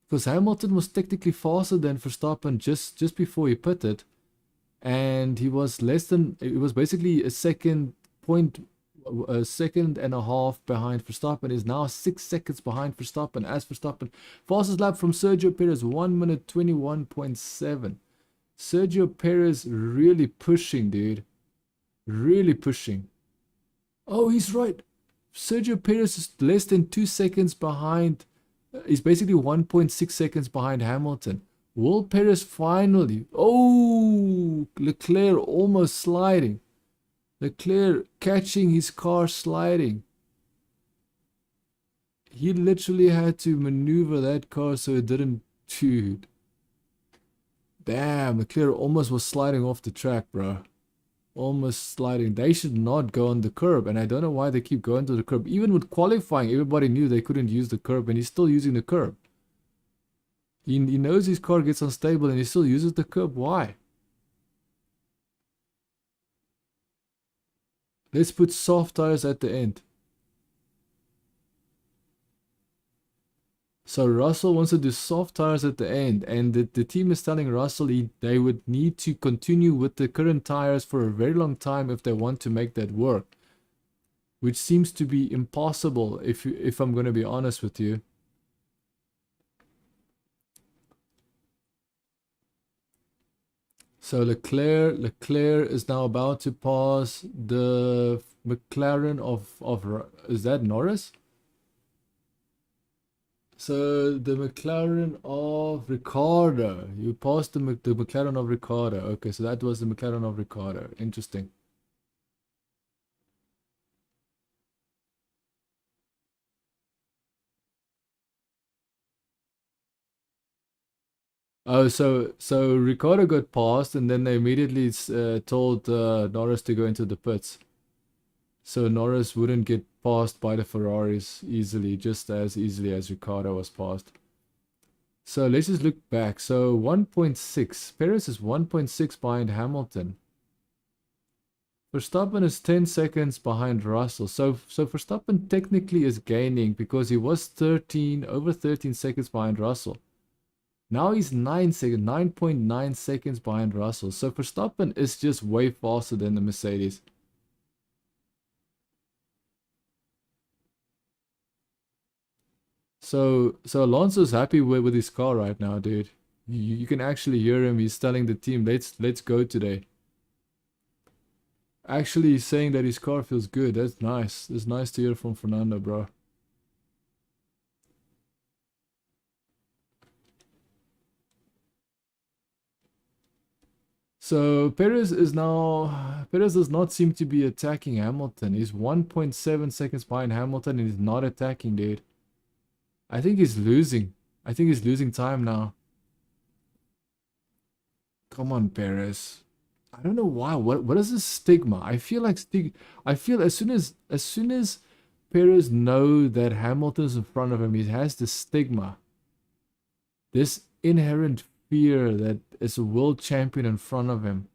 Because Hamilton was technically faster than Verstappen just before he pitted, and he was basically a second and a half behind Verstappen. Is now 6 seconds behind Verstappen. As Verstappen, fastest lap from Sergio Perez, 1 minute 21.7. Sergio Perez really pushing, dude, really pushing. Oh, he's right. Sergio Perez is less than 2 seconds behind. He's basically 1.6 seconds behind Hamilton. Will Perez finally... Oh! Leclerc almost sliding. Leclerc catching his car sliding. He literally had to maneuver that car so it didn't... Dude. Damn, Leclerc almost was sliding off the track, bro. Almost sliding. They should not go on the curb, and I don't know why they keep going to the curb. Even with qualifying, everybody knew they couldn't use the curb, and he's still using the curb. He knows his car gets unstable, and he still uses the curb. Why? Let's put soft tires at the end. So Russell wants to do soft tires at the end, and the team is telling Russell they would need to continue with the current tires for a very long time if they want to make that work, which seems to be impossible if I'm going to be honest with you. So Leclerc is now about to pass the McLaren of is that Norris? So the McLaren of Ricardo. You passed the McLaren of Ricardo. Okay, so that was the McLaren of Ricardo. Interesting. Oh, so Ricardo got passed, and then they immediately told Norris to go into the pits. So Norris wouldn't get passed by the Ferraris easily, just as easily as Ricardo was passed. So let's just look back. So 1.6. Perez is 1.6 behind Hamilton. Verstappen is 10 seconds behind Russell. So Verstappen technically is gaining because he was over 13 seconds behind Russell. Now he's 9.9 seconds behind Russell. So Verstappen is just way faster than the Mercedes. So Alonso's happy with his car right now, dude. You can actually hear him. He's telling the team, let's go today. Actually, he's saying that his car feels good. That's nice. It's nice to hear from Fernando, bro. So Perez does not seem to be attacking Hamilton. He's 1.7 seconds behind Hamilton and he's not attacking, dude. I think he's losing. I think he's losing time now. Come on, Perez. I don't know why. What is this stigma? I feel like as soon as Perez knows that Hamilton's in front of him, he has this stigma. This inherent fear that it's a world champion in front of him.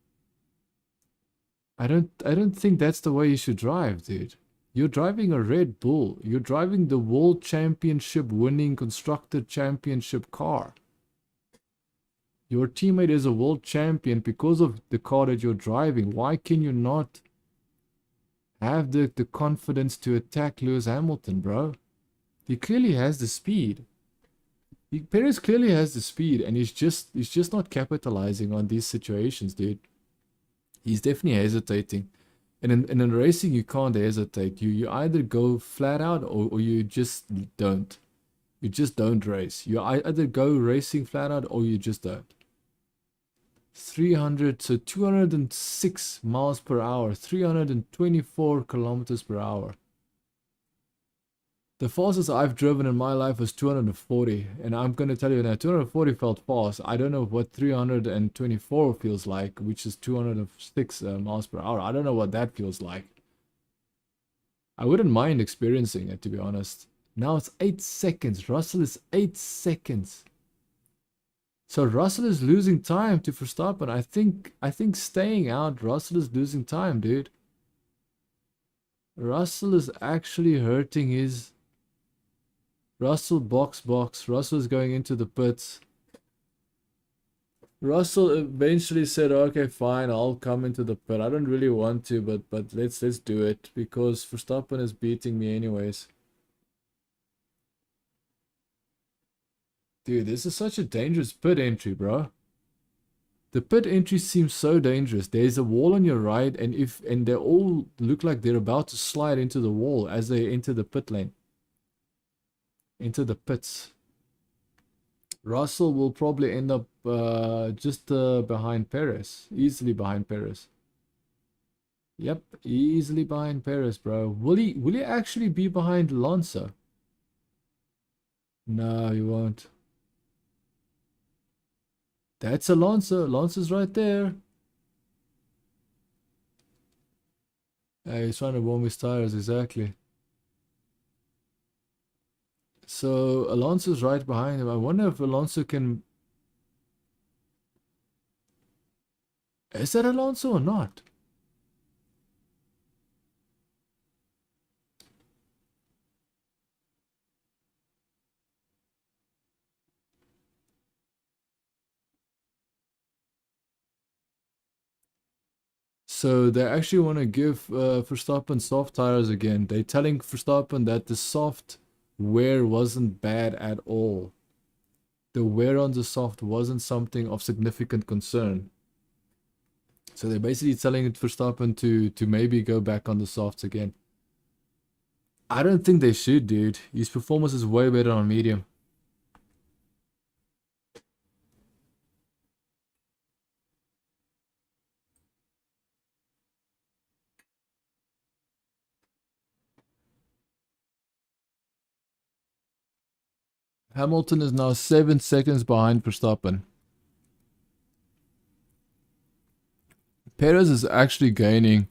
I don't think that's the way you should drive, dude. You're driving a Red Bull. You're driving the world championship winning constructor championship car. Your teammate is a world champion because of the car that you're driving. Why can you not have the confidence to attack Lewis Hamilton, bro? He clearly has the speed. Perez clearly has the speed, and he's just not capitalizing on these situations, dude. He's definitely hesitating. And in racing, you can't hesitate. You either go flat out or you just don't. You just don't race. You either go racing flat out or you just don't. 206 miles per hour, 324 kilometers per hour. The fastest I've driven in my life was 240, and I'm going to tell you now, 240 felt fast. I don't know what 324 feels like, which is 206 miles per hour. I don't know what that feels like. I wouldn't mind experiencing it, to be honest. Now it's 8 seconds. Russell is 8 seconds. So Russell is losing time to Verstappen. I think staying out, Russell is losing time, dude. Russell is actually hurting his... Russell box. Russell is going into the pits. Russell eventually said, okay, fine, I'll come into the pit. I don't really want to, but let's do it because Verstappen is beating me anyways. Dude, this is such a dangerous pit entry, bro. The pit entry seems so dangerous. There's a wall on your right, and they all look like they're about to slide into the wall as they enter the pit lane. Into the pits. Russell will probably end up just behind Perez. Easily behind Perez. Yep, easily behind Perez, bro. Will he actually be behind Alonso? No, he won't. That's Alonso. Alonso's right there. He's trying to warm his tires, exactly. So Alonso's right behind him. I wonder if Alonso can... Is that Alonso or not? So they actually want to give Verstappen soft tires again. They're telling Verstappen that the soft wear wasn't bad at all. The wear on the soft wasn't something of significant concern. So they're basically telling Verstappen to maybe go back on the softs again. I don't think they should, dude. His performance is way better on medium. Hamilton is now 7 seconds behind Verstappen. Perez is actually gaining.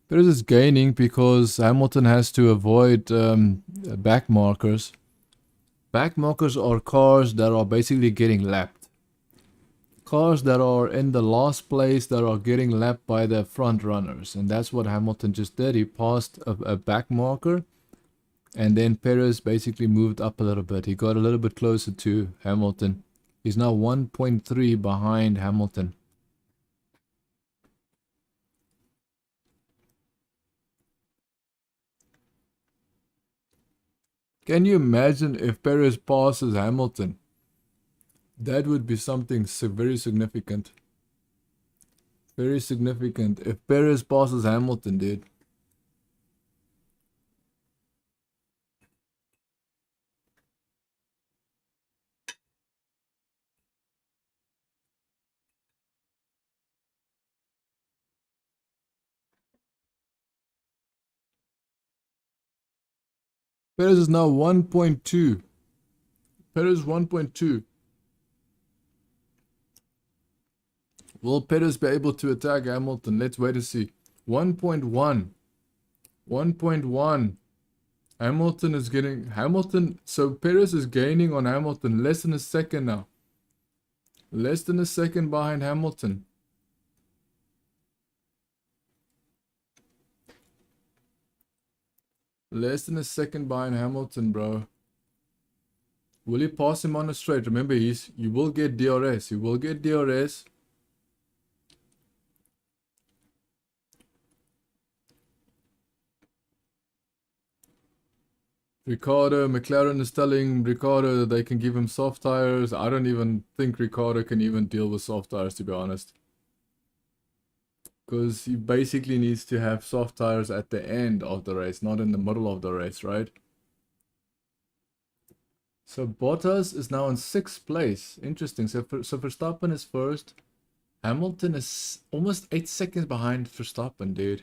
Perez is gaining because Hamilton has to avoid back markers. Back markers are cars that are basically getting lapped. Cars that are in the last place that are getting lapped by the front runners. And that's what Hamilton just did. He passed a back marker. And then Perez basically moved up a little bit. He got a little bit closer to Hamilton. He's now 1.3 behind Hamilton. Can you imagine if Perez passes Hamilton? That would be something very significant. Very significant. If Perez passes Hamilton, dude. Perez is now 1.2. Perez 1.2. Will Perez be able to attack Hamilton? Let's wait to see. 1.1. 1.1. Hamilton is getting... Hamilton... So Perez is gaining on Hamilton. Less than a second now. Less than a second behind Hamilton. Less than a second behind Hamilton, bro. Will he pass him on a straight? Remember, you will get DRS. You will get DRS. Ricardo, McLaren is telling Ricardo that they can give him soft tires. I don't even think Ricardo can even deal with soft tires, to be honest. Because he basically needs to have soft tires at the end of the race, not in the middle of the race, right? So Bottas is now in 6th place. Interesting. So Verstappen is first. Hamilton is almost 8 seconds behind Verstappen, dude.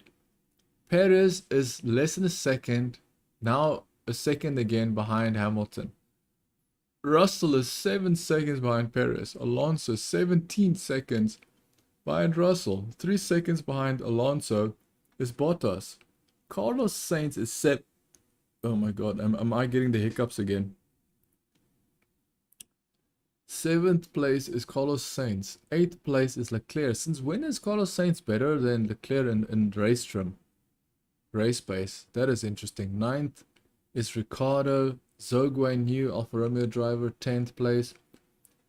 Perez is less than a second. Now a second again behind Hamilton. Russell is 7 seconds behind Perez. Alonso 17 seconds behind Russell. 3 seconds behind Alonso is Bottas. Carlos Sainz is set. Oh my god, am I getting the hiccups again? 7th place is Carlos Sainz. 8th place is Leclerc. Since when is Carlos Sainz better than Leclerc in race trim? Race pace. That is interesting. 9th is Ricardo. Zhou Guanyu, Alfa Romeo driver, 10th place.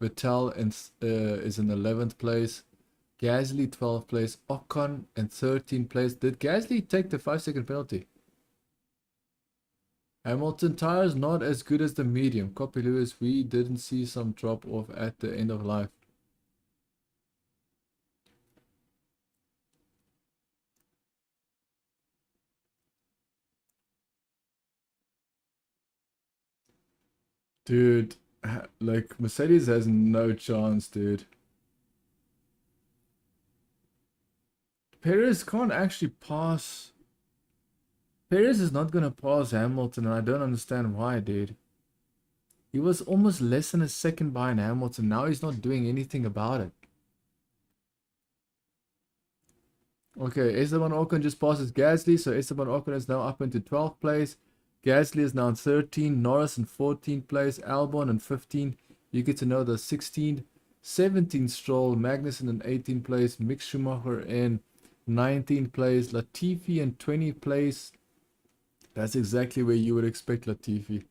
Vettel is in 11th place. Gasly 12th place. Ocon in 13th place. Did Gasly take the 5-second penalty? Hamilton tires not as good as the medium. Copy Lewis, we didn't see some drop off at the end of life. Dude, like Mercedes has no chance, dude. Perez can't actually pass. Perez is not gonna pass Hamilton, and I don't understand why, dude. He was almost less than a second behind Hamilton. Now he's not doing anything about it. Okay, Esteban Ocon just passes Gasly, so Esteban Ocon is now up into 12th place. Gasly is now in 13, Norris in 14th place, Albon in 15, Yuki Tsunoda 16, 17 Stroll, Magnussen in 18th place, Mick Schumacher in 19th place, Latifi in 20th place. That's exactly where you would expect Latifi.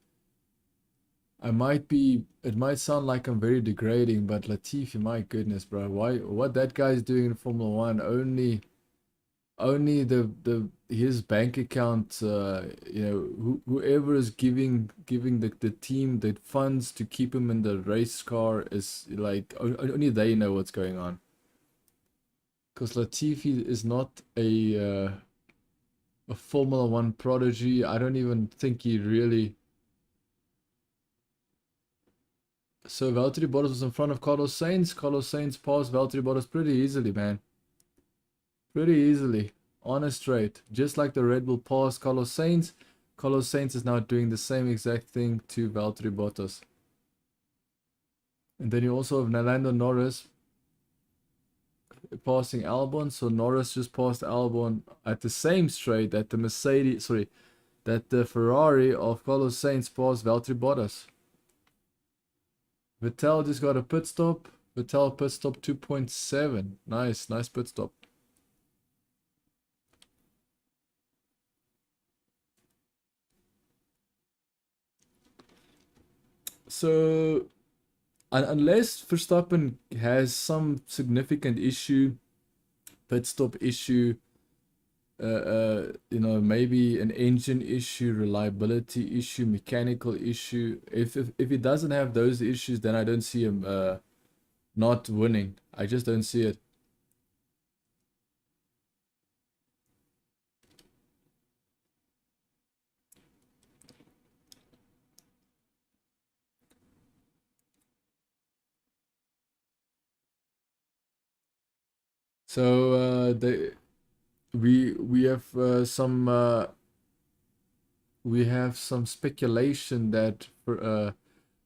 It might sound like I'm very degrading, but Latifi, my goodness, bro, what that guy's doing in Formula 1, only his bank account, whoever is giving the team the funds to keep him in the race car is like only they know what's going on. Because Latifi is not a Formula 1 prodigy. I don't even think he really. So Valtteri Bottas was in front of Carlos Sainz. Carlos Sainz passed Valtteri Bottas pretty easily, man. Pretty easily. On a straight. Just like the Red Bull passed Carlos Sainz. Carlos Sainz is now doing the same exact thing to Valtteri Bottas. And then you also have Lando Norris passing Albon. So Norris just passed Albon at the same straight that the Ferrari of Carlos Sainz passed Valtteri Bottas. Vettel just got a pit stop. Vettel pit stop 2.7. Nice pit stop. So, unless Verstappen has some significant issue, pit stop issue, you know, maybe an engine issue, reliability issue, mechanical issue. If he doesn't have those issues, then I don't see him not winning. I just don't see it. So we have some speculation that for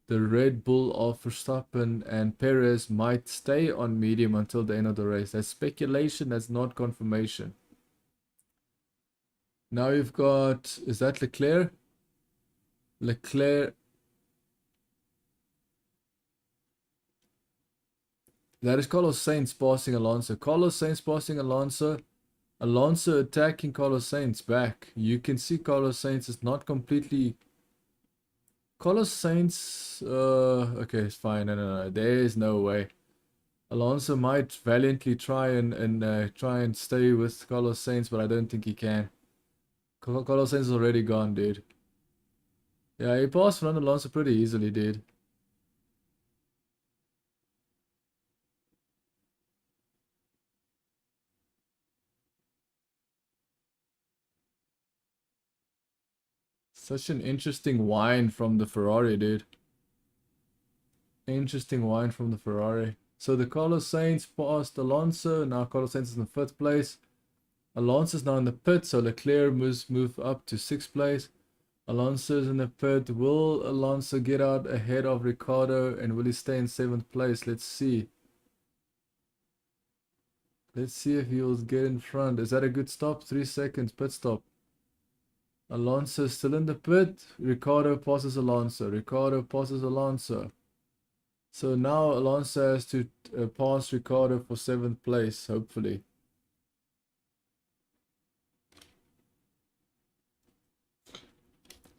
the Red Bull of Verstappen and Perez might stay on medium until the end of the race. That's speculation, that's not confirmation. Now you've got, is that Leclerc? Leclerc. That is Carlos Sainz passing Alonso. Carlos Sainz passing Alonso. Alonso attacking Carlos Sainz back. You can see Carlos Sainz is not completely... Carlos Sainz... okay, it's fine. No. There is no way. Alonso might valiantly try and stay with Carlos Sainz, but I don't think he can. Carlos Sainz is already gone, dude. Yeah, he passed Fernando Alonso pretty easily, dude. Such an interesting whine from the Ferrari, dude. Interesting whine from the Ferrari. So the Carlos Sainz passed Alonso. Now Carlos Sainz is in 5th place. Alonso is now in the pit, so Leclerc move up to 6th place. Alonso is in the pit. Will Alonso get out ahead of Ricciardo, and will he stay in 7th place? Let's see. Let's see if he will get in front. Is that a good stop? 3 seconds pit stop. Alonso is still in the pit. Ricciardo passes Alonso. Ricciardo passes Alonso. So now Alonso has to pass Ricciardo for 7th place, hopefully.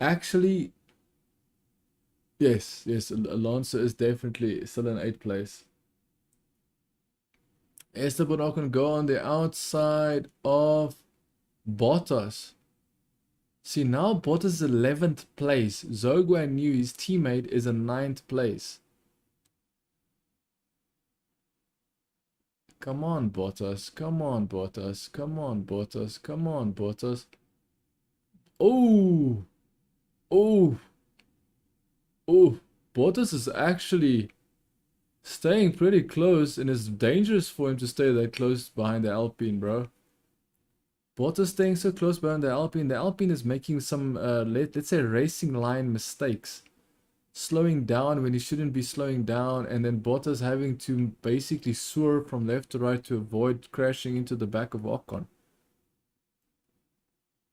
Actually, yes, Alonso is definitely still in 8th place. Esteban Ocon go on the outside of Bottas. See, now Bottas is 11th place. Zhou Guanyu, his teammate, is in 9th place. Come on, Bottas. Come on, Bottas. Come on, Bottas. Come on, Bottas. Oh! Oh! Oh! Bottas is actually staying pretty close, and it's dangerous for him to stay that close behind the Alpine, bro. Bottas staying so close behind the Alpine. The Alpine is making some, let's say, racing line mistakes. Slowing down when he shouldn't be slowing down, and then Bottas having to basically swerve from left to right to avoid crashing into the back of Ocon.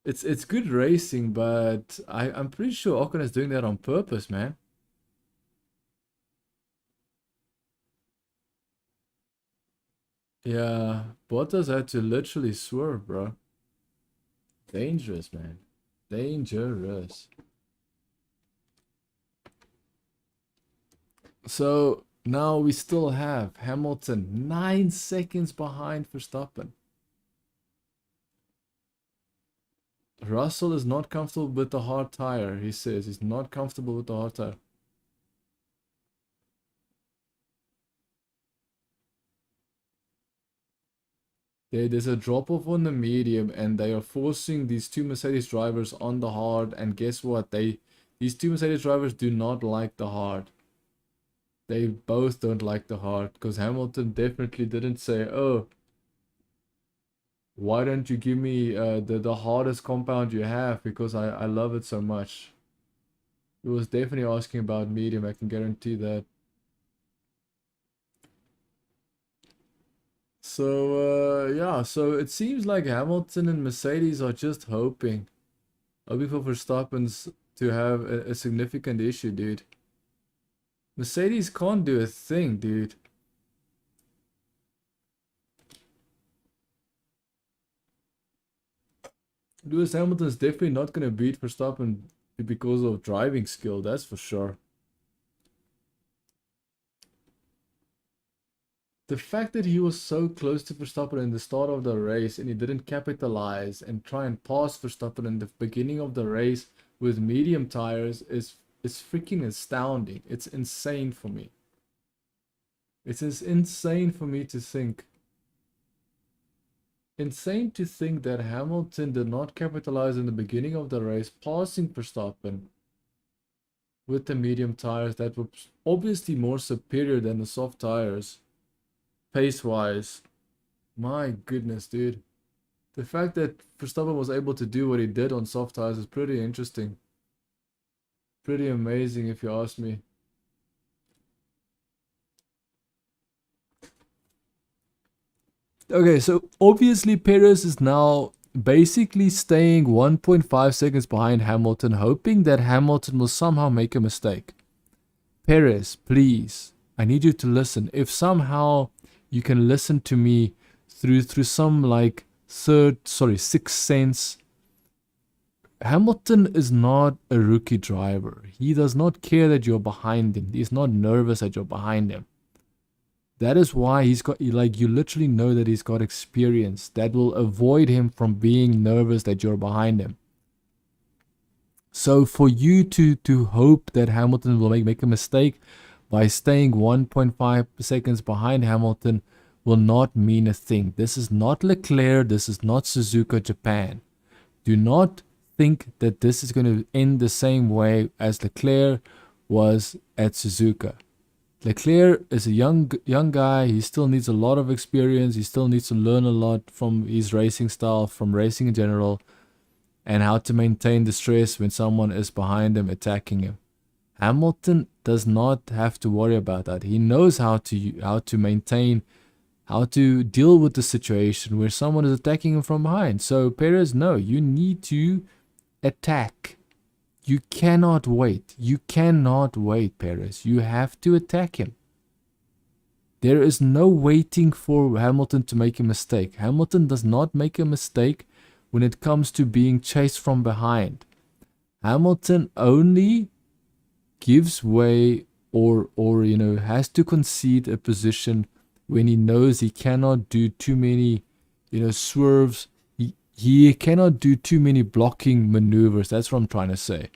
It's good racing, but I'm pretty sure Ocon is doing that on purpose, man. Yeah, Bottas had to literally swerve, bro. Dangerous, man. Dangerous. So now we still have Hamilton 9 seconds behind Verstappen. Russell is not comfortable with the hard tire, he says. He's not comfortable with the hard tire. There's a drop-off on the medium, and they are forcing these two Mercedes drivers on the hard, and guess what? These two Mercedes drivers do not like the hard. They both don't like the hard, because Hamilton definitely didn't say, oh, why don't you give me the hardest compound you have, because I love it so much. He was definitely asking about medium, I can guarantee that. So, yeah, so it seems like Hamilton and Mercedes are just hoping for Verstappen's to have a significant issue, dude. Mercedes can't do a thing, dude. Lewis Hamilton is definitely not going to beat Verstappen because of driving skill, that's for sure. The fact that he was so close to Verstappen in the start of the race and he didn't capitalize and try and pass Verstappen in the beginning of the race with medium tires is freaking astounding. It's insane for me. It's insane for me to think. Insane to think that Hamilton did not capitalize in the beginning of the race, passing Verstappen with the medium tires that were obviously more superior than the soft tires, pace-wise. My goodness, dude. The fact that Verstappen was able to do what he did on soft tires is pretty interesting. Pretty amazing, if you ask me. Okay, so obviously Perez is now basically staying 1.5 seconds behind Hamilton, hoping that Hamilton will somehow make a mistake. Perez, please, I need you to listen. If somehow you can listen to me through some like sixth sense, Hamilton is not a rookie driver. He does not care that you're behind him. He's not nervous that you're behind him. That is why he's got, like, you literally know that he's got experience that will avoid him from being nervous that you're behind him. So for you to hope that Hamilton will make a mistake by staying 1.5 seconds behind Hamilton will not mean a thing. This is not Leclerc. This is not Suzuka, Japan. Do not think that this is going to end the same way as Leclerc was at Suzuka. Leclerc is a young guy. He still needs a lot of experience. He still needs to learn a lot from his racing style, from racing in general, and how to maintain the stress when someone is behind him attacking him. Hamilton does not have to worry about that. He knows how to maintain, how to deal with the situation where someone is attacking him from behind. So Perez, no, you need to attack. You cannot wait. You cannot wait, Perez. You have to attack him. There is no waiting for Hamilton to make a mistake. Hamilton does not make a mistake when it comes to being chased from behind. Hamilton only gives way or has to concede a position when he knows he cannot do too many swerves. He cannot do too many blocking maneuvers. That's what I'm trying to say.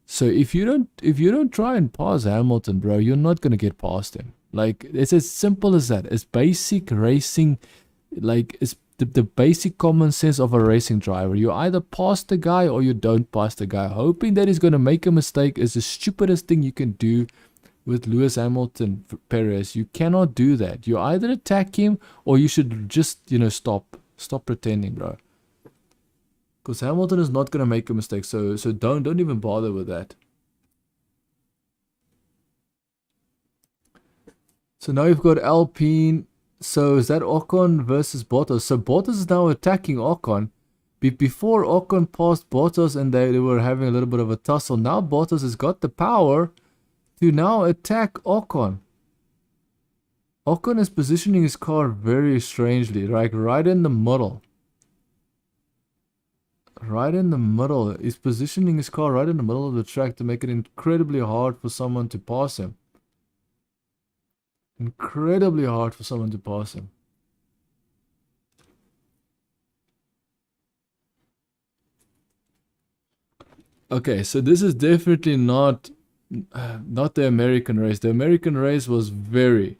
So if you don't try and pass Hamilton, bro, you're not gonna get past him. Like, it's as simple as that. It's basic racing, like it's the basic common sense of a racing driver. You either pass the guy or you don't pass the guy. Hoping that he's gonna make a mistake is the stupidest thing you can do with Lewis Hamilton, Perez. You cannot do that. You either attack him or you should just stop pretending, bro. Because Hamilton is not going to make a mistake, so don't even bother with that. So now you've got Alpine. So is that Ocon versus Bottas? So Bottas is now attacking Ocon. Before Ocon passed Bottas and they were having a little bit of a tussle. Now Bottas has got the power to now attack Ocon. Ocon is positioning his car very strangely, like right in the middle. Right in the middle. He's positioning his car right in the middle of the track to make it incredibly hard for someone to pass him. Incredibly hard for someone to pass him. Okay, so this is definitely not the American race. The American race was very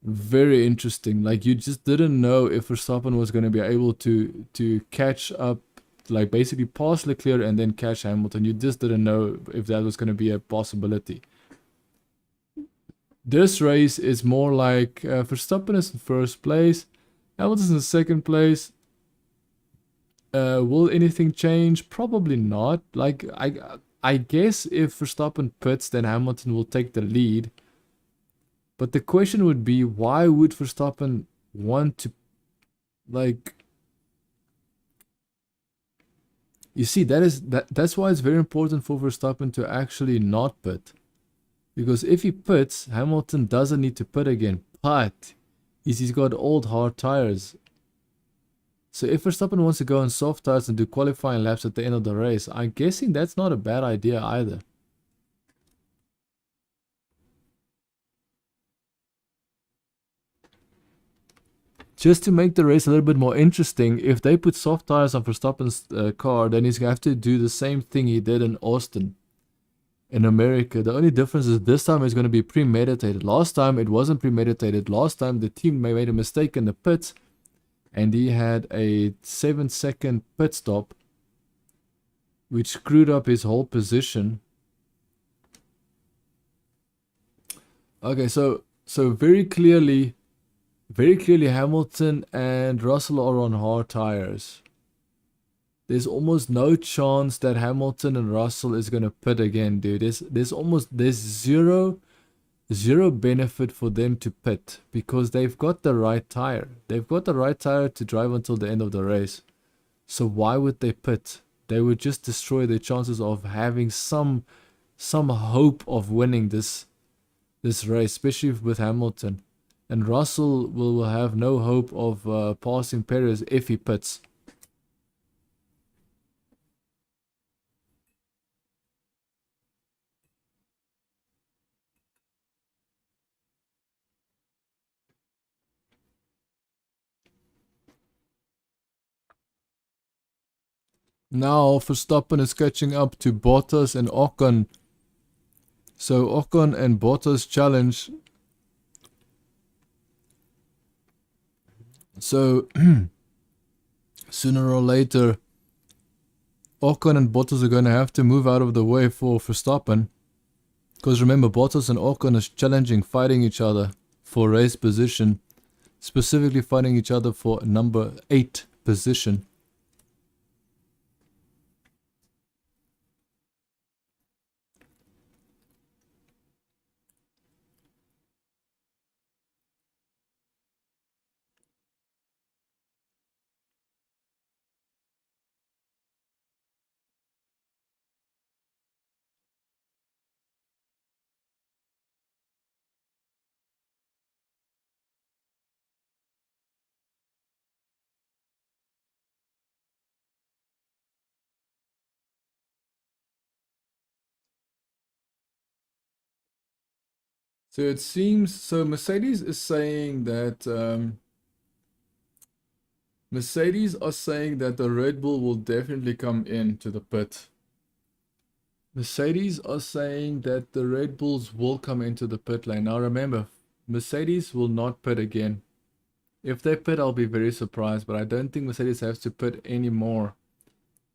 interesting. Like, you just didn't know if Verstappen was going to be able to catch up, like basically pass Leclerc and then catch Hamilton. You just didn't know if that was going to be a possibility. This race is more like Verstappen is in first place, Hamilton's in second place. Will anything change? Probably not. Like, I guess if Verstappen pits, then Hamilton will take the lead. But the question would be, why would Verstappen want to, like, you see, that's why it's very important for Verstappen to actually not pit. Because if he pits, Hamilton doesn't need to pit again. But he's got old hard tires. So if Verstappen wants to go on soft tires and do qualifying laps at the end of the race, I'm guessing that's not a bad idea either. just to make the race a little bit more interesting, if they put soft tires on Verstappen's car, then he's going to have to do the same thing he did in Austin in America. The only difference is this time it's going to be premeditated. Last time it wasn't premeditated. Last time the team made a mistake in the pits and he had a 7-second pit stop which screwed up his whole position. Okay, so very clearly Hamilton and Russell are on hard tires. There's almost no chance that Hamilton and Russell is gonna pit again, dude. There's zero benefit for them to pit because they've got the right tire. They've got the right tire to drive until the end of the race. So why would they pit? They would just destroy their chances of having some hope of winning this race, especially with Hamilton. And Russell will have no hope of passing Perez if he pits. Now Verstappen is catching up to Bottas and Ocon. So Ocon and Bottas challenge. So sooner or later Ocon and Bottas are going to have to move out of the way for Verstappen. Because remember, Bottas and Ocon is challenging, fighting each other for race position. Specifically fighting each other for number 8 position. So it seems, so Mercedes is saying that Mercedes are saying that the Red Bull will definitely come into the pit. Mercedes are saying that the Red Bulls will come into the pit lane. Now remember, Mercedes will not pit again. If they pit, I'll be very surprised, but I don't think Mercedes has to pit anymore.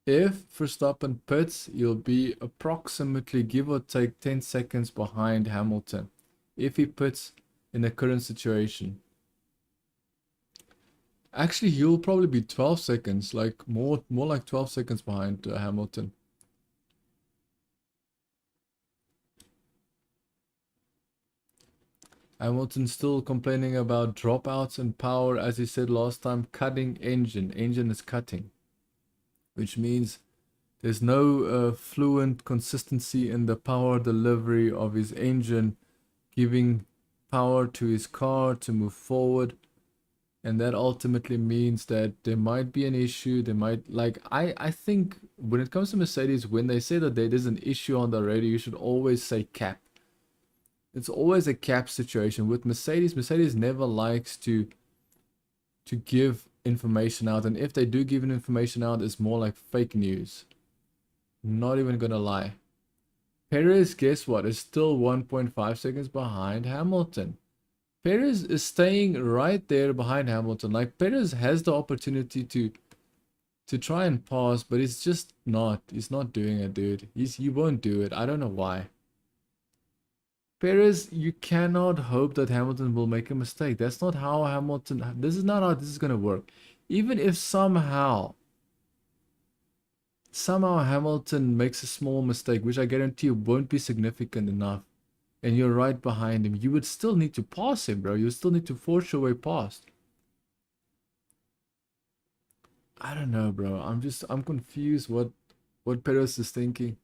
If Verstappen pits, you'll be approximately, give or take, 10 seconds behind Hamilton. If he pits in the current situation. Actually, he'll probably be 12 seconds, like more like 12 seconds behind Hamilton. Hamilton's still complaining about dropouts in power, as he said last time, cutting engine. Engine is cutting. Which means there's no fluent consistency in the power delivery of his engine, giving power to his car to move forward. And that ultimately means that there might be an issue. They might, like, I think when it comes to Mercedes, when they say that there is an issue on the radio, you should always say cap. It's always a cap situation. With Mercedes, Mercedes never likes to give information out. And if they do give information out, it's more like fake news. Not even gonna lie. Perez, guess what? Is still 1.5 seconds behind Hamilton. Perez is staying right there behind Hamilton. Like, Perez has the opportunity to try and pass, but he's just not. He's not doing it, dude. He won't do it. I don't know why. Perez, you cannot hope that Hamilton will make a mistake. That's not how Hamilton... This is not how this is going to work. Even if somehow Hamilton makes a small mistake, which I guarantee you won't be significant enough, and you're right behind him, you would still need to pass him, bro. You still need to force your way past. I don't know, bro. I'm confused what Perez is thinking.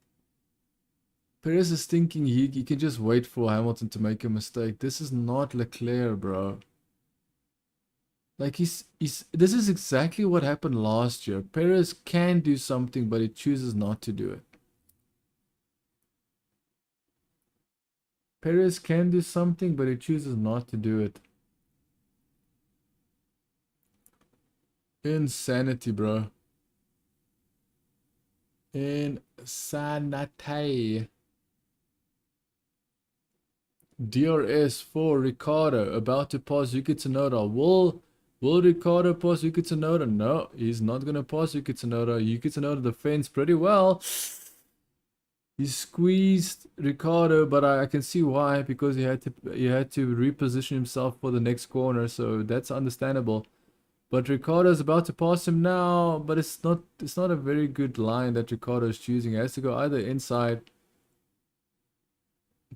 Perez is thinking he can just wait for Hamilton to make a mistake. This is not Leclerc, bro. Like, this is exactly what happened last year. Perez can do something, but he chooses not to do it. Perez can do something, but he chooses not to do it. Insanity, bro. Insanity. DRS for Ricardo, about to pass Yuki Tsunoda. Will Ricardo pass Yuki Tsunoda? No, he's not gonna pass Yuki Tsunoda. Yuki Tsunoda defends pretty well. He squeezed Ricardo, but I can see why, because he had to reposition himself for the next corner, so that's understandable. But Ricardo is about to pass him now, but it's not a very good line that Ricardo is choosing. He has to go either inside.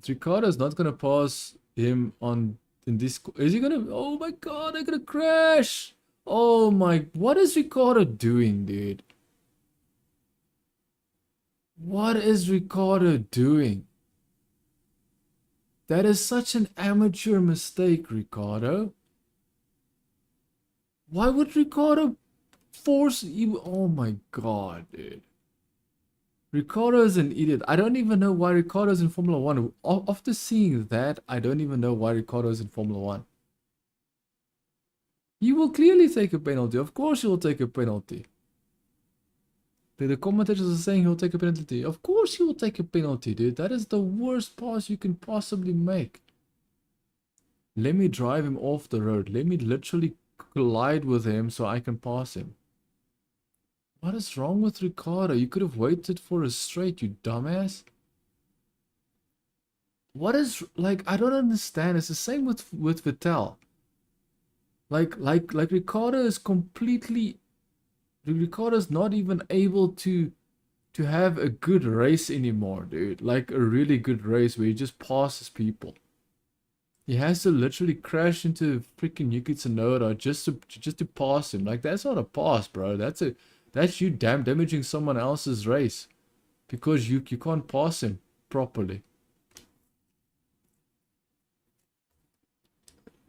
Ricardo is not gonna pass him on in this. Is he gonna? Oh my God! I'm gonna crash! Oh my! What is Ricardo doing, dude? What is Ricardo doing? That is such an amateur mistake, Ricardo. Why would Ricardo force you? Oh my God, dude. Ricardo is an idiot. I don't even know why Ricardo is in Formula 1. After seeing that, I don't even know why Ricardo is in Formula 1. He will clearly take a penalty. Of course he will take a penalty. The commentators are saying he'll take a penalty. Of course he will take a penalty, dude. That is the worst pass you can possibly make. Let me drive him off the road. Let me literally collide with him so I can pass him. What is wrong with Ricardo? You could have waited for a straight, you dumbass. What is, like, I don't understand. It's the same with Vettel. Like Ricardo is completely, Ricardo's not even able to have a good race anymore, dude. Like a really good race where he just passes people. He has to literally crash into freaking Yuki Tsunoda just to pass him. Like, that's not a pass, bro. That's you damaging someone else's race because you can't pass him properly.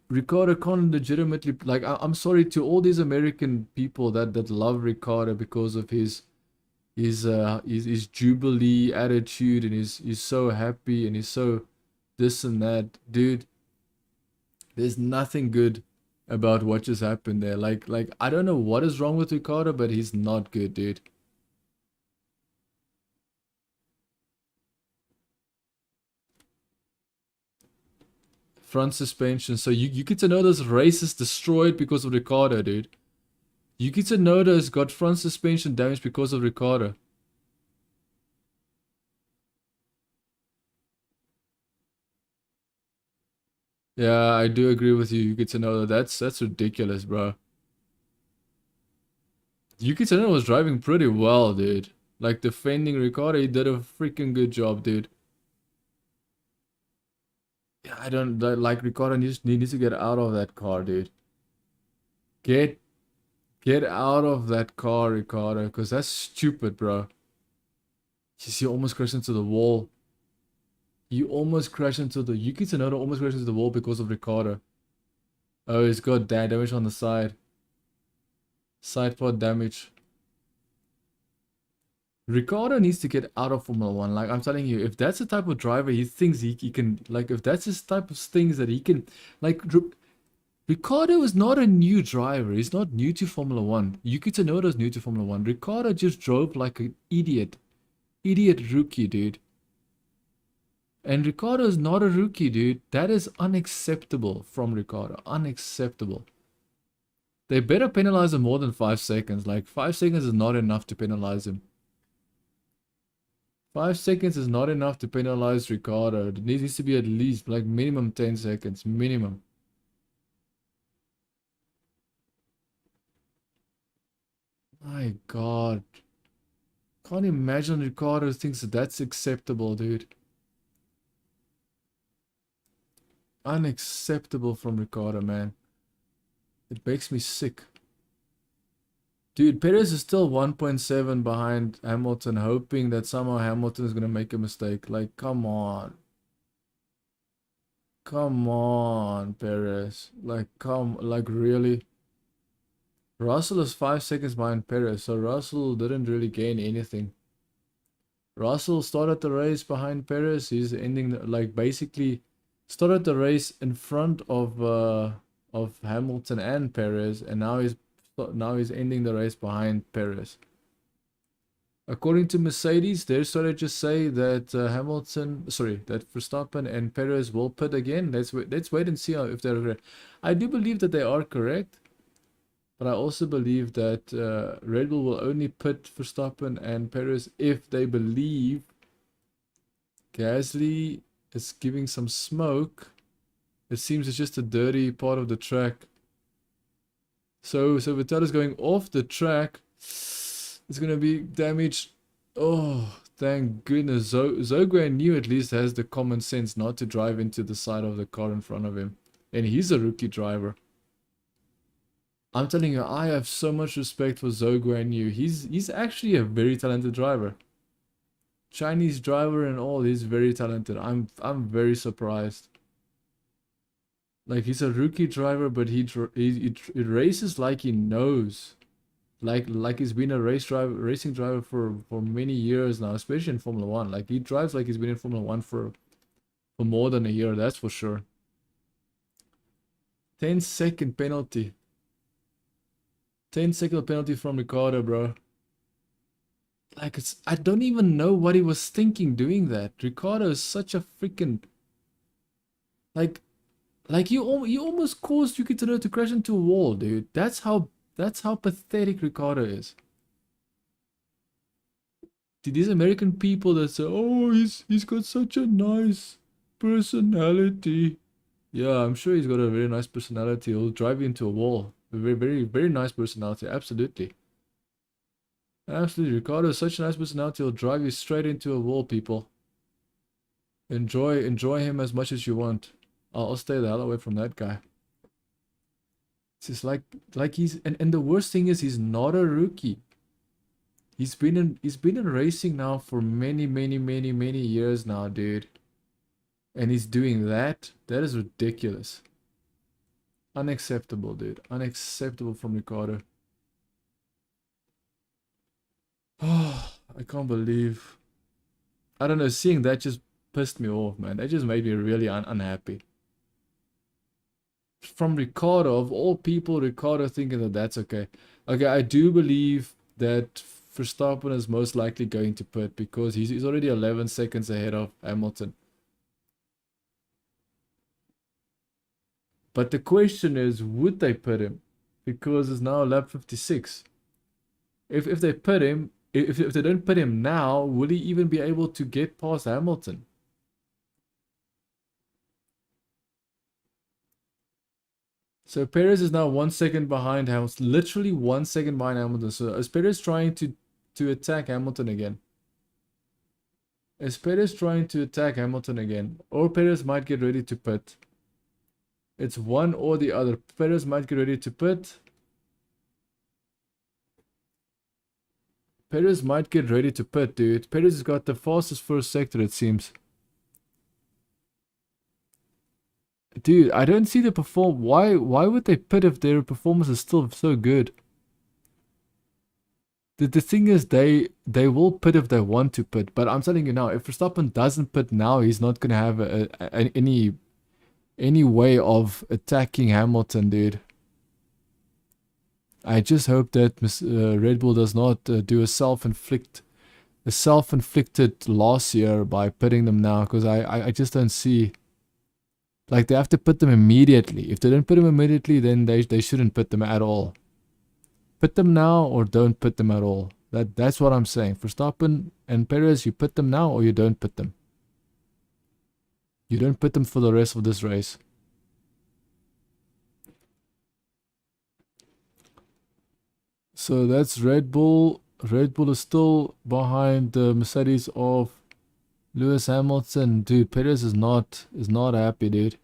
Ricardo can't legitimately, like, I'm sorry to all these American people that love Ricardo because of his jubilee attitude, and he's so happy and he's so this and that, dude. There's nothing good about what just happened there. Like I don't know what is wrong with Ricardo, but he's not good, dude. Front suspension. So Yuki Tsunoda's race is destroyed because of Ricardo, dude. Yuki Tsunoda's got front suspension damage because of Ricardo. Yeah, I do agree with you, Yuki Tsunoda. That's ridiculous, bro. Yuki Tsunoda was driving pretty well, dude. Like, defending Ricardo, he did a freaking good job, dude. Yeah, I don't like Ricardo needs to get out of that car, dude. Get out of that car, Ricardo, because that's stupid, bro. You almost crashed into the wall. You almost crashed into the Yuki Tsunoda almost crashed into the wall because of Ricardo. Oh, he's got damage on the side. Side pod damage. Ricardo needs to get out of Formula 1. Like, I'm telling you, if that's the type of driver he thinks he can, like, if that's his type of things that he can, like, Ricardo is not a new driver. He's not new to Formula 1. Yuki Tsunoda is new to Formula 1. Ricardo just drove like an idiot. Idiot rookie, dude. And Ricardo is not a rookie, dude. That is unacceptable from Ricardo. Unacceptable. They better penalize him more than 5 seconds. Like, 5 seconds is not enough to penalize him. 5 seconds is not enough to penalize Ricardo. It needs to be at least, like, minimum 10 seconds. Minimum. My God. Can't imagine Ricardo thinks that's acceptable, dude. Unacceptable from Ricardo, man. It makes me sick. Dude, Perez is still 1.7 behind Hamilton, hoping that somehow Hamilton is going to make a mistake. Like, come on. Come on, Perez. Like, really? Russell is 5 seconds behind Perez, so Russell didn't really gain anything. Russell started the race behind Perez. He's ending, like, basically started the race in front of Hamilton and Perez, and now he's now he's ending the race behind Perez. According to Mercedes, their strategists say that that Verstappen and Perez will pit again. Let's wait and see if they're correct. I do believe that they are correct, but I also believe that Red Bull will only pit Verstappen and Perez if they believe Gasly is giving some smoke. It seems it's just a dirty part of the track. So Vettel is going off the track. It's gonna be damaged. Oh, thank goodness. Zhou knew at least has the common sense not to drive into the side of the car in front of him. And he's a rookie driver. I'm telling you, I have so much respect for Zhou Guanyu. He's actually a very talented driver. Chinese driver and all, he's very talented. I'm very surprised. Like, he's a rookie driver, but he races like he knows. Like he's been a racing driver for many years now, especially in Formula 1. Like, he drives like he's been in Formula 1 for more than a year, that's for sure. 10-second penalty. 10-second penalty from Ricardo, bro. Like, I don't even know what he was thinking doing that. Ricardo is such a freaking... Like you almost caused Yuki Tsunoda to crash into a wall, dude. That's how pathetic Ricardo is. These American people that say, oh, he's got such a nice personality. Yeah, I'm sure he's got a very nice personality. He'll drive you into a wall. A very, very, very nice personality. Absolutely. Absolutely. Ricardo is such a nice personality. He'll drive you straight into a wall, people. Enjoy him as much as you want. I'll stay the hell away from that guy. It's just like he's and the worst thing is he's not a rookie. He's been in racing now for many years now, dude. And he's doing that? That is ridiculous. Unacceptable, dude. Unacceptable from Ricardo. Oh, I can't believe. I don't know, seeing that just pissed me off, man. That just made me really unhappy. From Ricardo, of all people, Ricardo thinking that that's okay. Okay, I do believe that Verstappen is most likely going to pit because he's already 11 seconds ahead of Hamilton. But the question is, would they pit him? Because it's now lap 56. If they pit him, if they don't pit him now, will he even be able to get past Hamilton? So Perez is now 1 second behind Hamilton, literally 1 second behind Hamilton. So is Perez trying to attack Hamilton again? Is Perez trying to attack Hamilton again? Or Perez might get ready to pit. It's one or the other. Perez might get ready to pit. Perez might get ready to pit, dude. Perez has got the fastest first sector, it seems. Dude, I don't see the perform. Why would they pit if their performance is still so good? The thing is, they will pit if they want to pit. But I'm telling you now, if Verstappen doesn't pit now, he's not gonna have any way of attacking Hamilton, dude. I just hope that Red Bull does not do a self-inflicted loss here by pitting them now, because I just don't see. Like, they have to put them immediately. If they don't put them immediately, then they shouldn't put them at all. Put them now or don't put them at all. That's what I'm saying. Verstappen and Perez, you put them now or you don't put them. You don't put them for the rest of this race. So that's Red Bull. Red Bull is still behind the Mercedes of Lewis Hamilton. Dude, Perez is not happy, dude.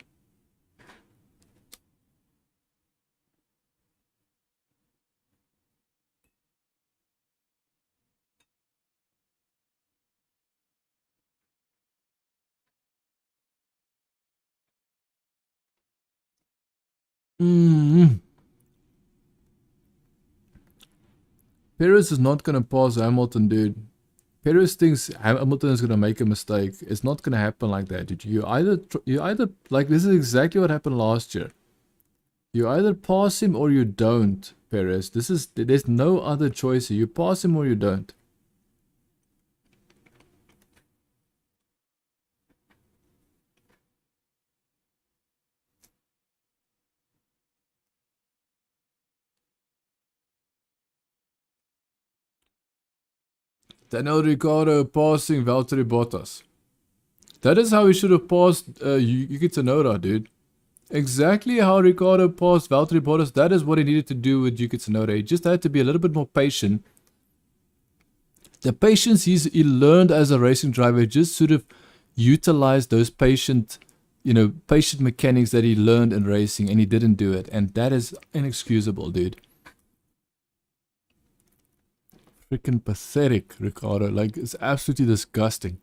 Perez is not gonna pass Hamilton, dude. Perez thinks Hamilton is gonna make a mistake. It's not gonna happen like that, dude. You either like, this is exactly what happened last year. You either pass him or you don't, Perez. There's no other choice here. You pass him or you don't. Daniel Ricciardo passing Valtteri Bottas. That is how he should have passed Yuki Tsunoda, dude. Exactly how Ricciardo passed Valtteri Bottas. That is what he needed to do with Yuki Tsunoda. He just had to be a little bit more patient. The patience he learned as a racing driver, just sort of utilized those patient mechanics that he learned in racing, and he didn't do it. And that is inexcusable, dude. Freaking pathetic, Ricciardo. Like, it's absolutely disgusting.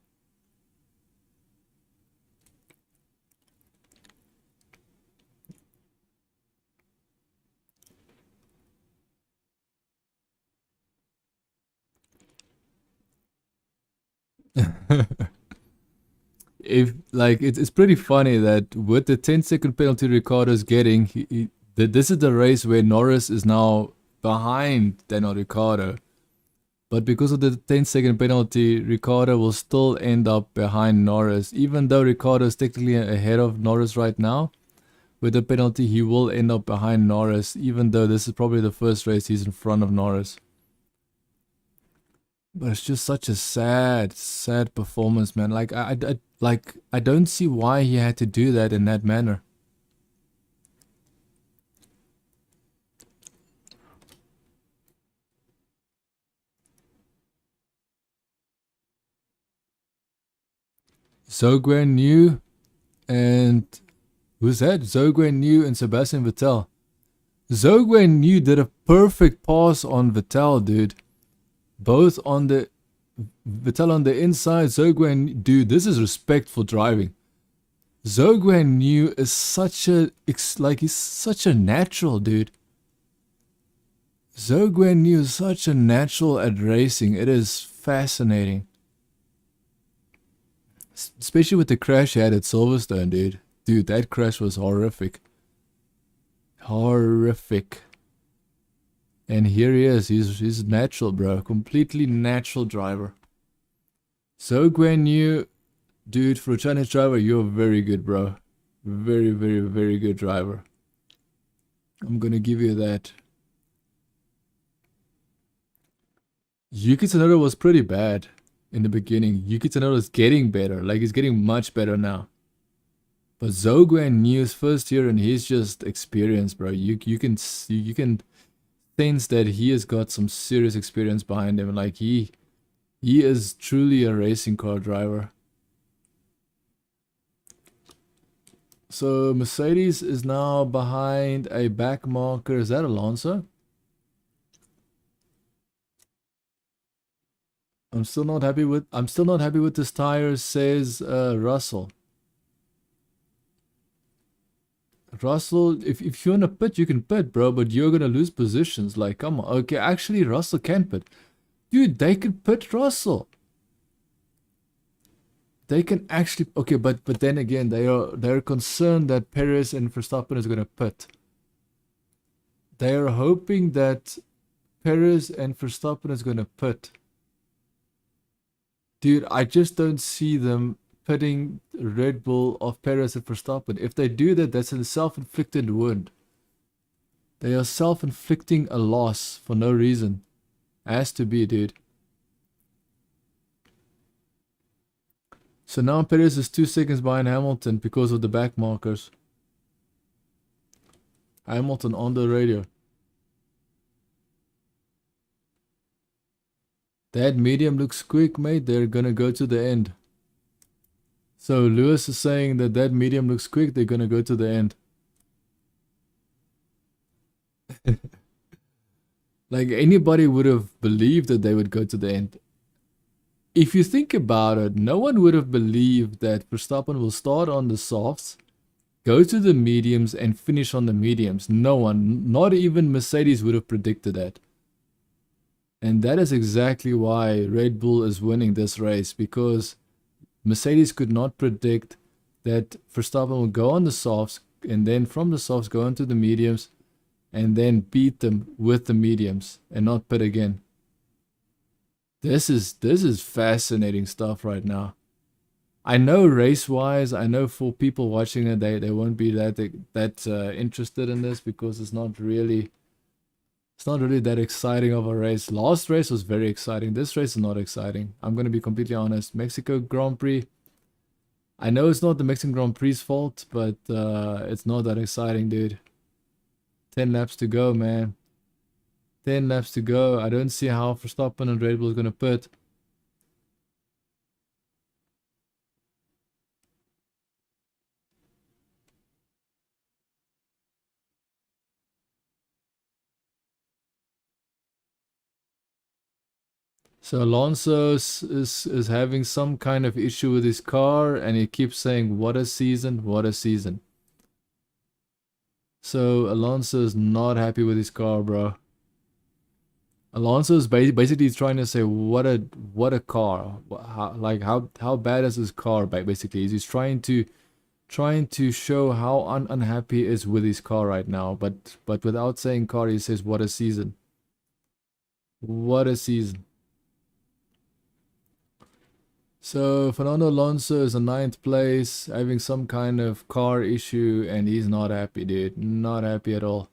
It's pretty funny that with the 10-second penalty Ricciardo's getting, this is the race where Norris is now behind Daniel Ricciardo. But because of the 10-second penalty, Ricciardo will still end up behind Norris. Even though Ricciardo is technically ahead of Norris right now, with the penalty he will end up behind Norris, even though this is probably the first race he's in front of Norris. But it's just such a sad performance, man. Like I don't see why he had to do that in that manner. Zhou Yu and who's that? Zhou Yu and Sebastian Vettel. Zhou Yu did a perfect pass on Vettel, dude. Both on the Vettel on the inside, Zhou, dude, this is respectful driving. Zhou Yu is he's such a natural, dude. Zhou Yu is such a natural at racing. It is fascinating. Especially with the crash he had at Silverstone, dude. Dude, that crash was horrific. Horrific. And here he is. He's natural, bro. Completely natural driver. Zhou Yu, dude, for a Chinese driver, you're very good, bro. Very, very, very good driver. I'm gonna give you that. Yuki Tsunoda was pretty bad in the beginning. Yuki Tsunoda is getting better. Like, he's getting much better now. But Zhou Yu's first year, and he's just experienced, bro. You can sense that he has got some serious experience behind him. Like, he is truly a racing car driver. So Mercedes is now behind a back marker. Is that Alonso? I'm still not happy with this tire, says Russell. Russell, if you wanna pit, you can pit, bro, but you're gonna lose positions. Like, come on. Okay, actually Russell can pit. Dude, they can pit Russell. They can actually, okay, but then again, they're concerned that Perez and Verstappen is gonna pit. They are hoping that Perez and Verstappen is gonna pit. Dude, I just don't see them pitting Red Bull of Perez and Verstappen. If they do that, that's a self-inflicted wound. They are self-inflicting a loss for no reason. Has to be, dude. So now Perez is 2 seconds behind Hamilton because of the back markers. Hamilton on the radio. That medium looks quick, mate. They're gonna go to the end. So Lewis is saying that medium looks quick. They're gonna go to the end. Like, anybody would have believed that they would go to the end. If you think about it, no one would have believed that Verstappen will start on the softs, go to the mediums, and finish on the mediums. No one, not even Mercedes, would have predicted that. And that is exactly why Red Bull is winning this race, because Mercedes could not predict that Verstappen will go on the softs, from the softs go into the mediums, and then beat them with the mediums and not pit again. This is fascinating stuff right now. I know race wise, I know for people watching it, they won't be that interested in this because it's not really that exciting of a race. Last race was very exciting. This race is not exciting. I'm gonna be completely honest. Mexico Grand Prix. I know it's not the Mexican Grand Prix's fault, but it's not that exciting, dude. 10 laps to go, man. 10 laps to go. I don't see how Verstappen and Red Bull is gonna pit. So Alonso is having some kind of issue with his car, and he keeps saying, "What a season! What a season!" So Alonso is not happy with his car, bro. Alonso is basically trying to say, "What a car! How bad is his car?" Basically, he's trying to show how unhappy he is with his car right now. But without saying car, he says, "What a season! What a season!" So Fernando Alonso is in ninth place, having some kind of car issue, and he's not happy, dude. Not happy at all.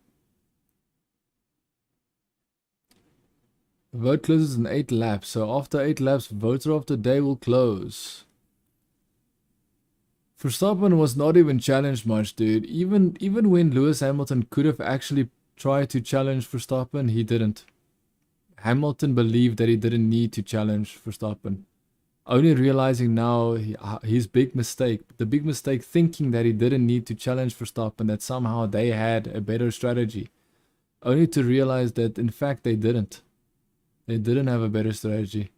Vote closes in 8 laps, so after 8 laps, voter of the day will close. Verstappen was not even challenged much, dude. Even when Lewis Hamilton could have actually tried to challenge Verstappen, he didn't. Hamilton believed that he didn't need to challenge Verstappen. Only realizing now his big mistake, the big mistake thinking that he didn't need to challenge Verstappen, that somehow they had a better strategy. Only to realize that in fact they didn't. They didn't have a better strategy.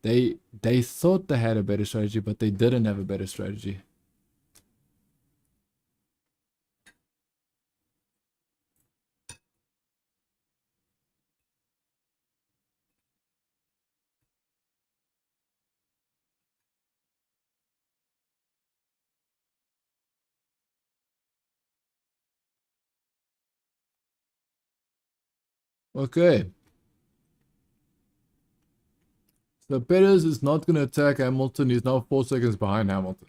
They thought they had a better strategy, but they didn't have a better strategy. Okay. So Perez is not going to attack Hamilton. He's now 4 seconds behind Hamilton.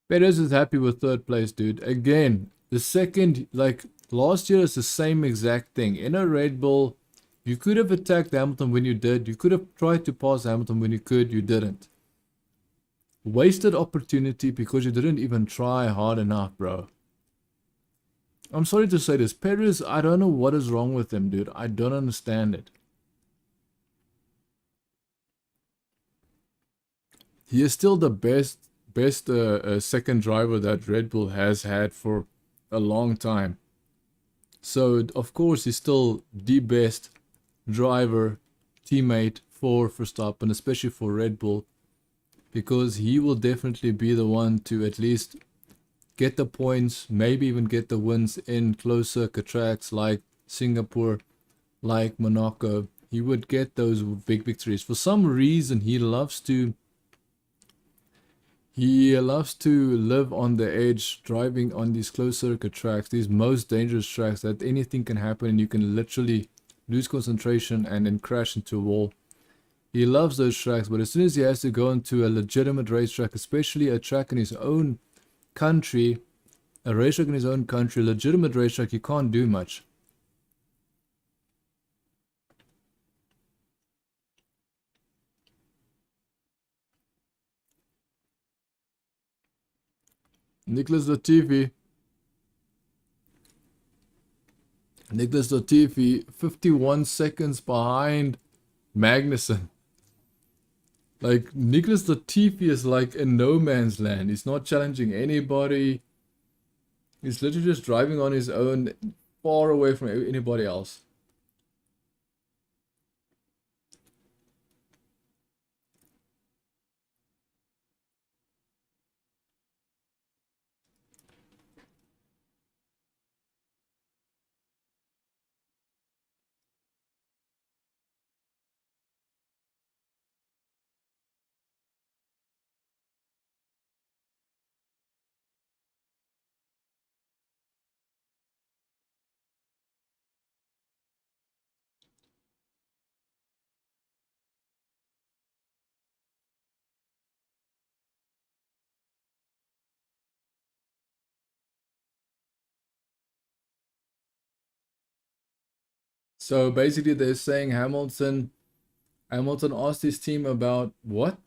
Perez is happy with third place, dude. Again, the second, like last year is the same exact thing. In a Red Bull, you could have attacked Hamilton when you did. You could have tried to pass Hamilton when you could. You didn't. Wasted opportunity because you didn't even try hard enough, bro. I'm sorry to say this. Perez, I don't know what is wrong with him, dude. I don't understand it. He is still the best second driver that Red Bull has had for a long time. So of course he's still the best driver, teammate for Verstappen, especially for Red Bull, because he will definitely be the one to at least get the points, maybe even get the wins in close circuit tracks like Singapore, like Monaco. He would get those big victories. For some reason, he loves to live on the edge, driving on these closed circuit tracks, these most dangerous tracks that anything can happen and you can literally lose concentration and then crash into a wall. He loves those tracks, but as soon as he has to go into a legitimate racetrack, especially a track in his own country, a racetrack in his own country, legitimate racetrack, he can't do much. Nicholas Latifi. Nicholas Latifi, 51 seconds behind Magnussen. Like, Nicholas Latifi is like in no man's land. He's not challenging anybody. He's literally just driving on his own, far away from anybody else. So basically they're saying Hamilton asked his team about what?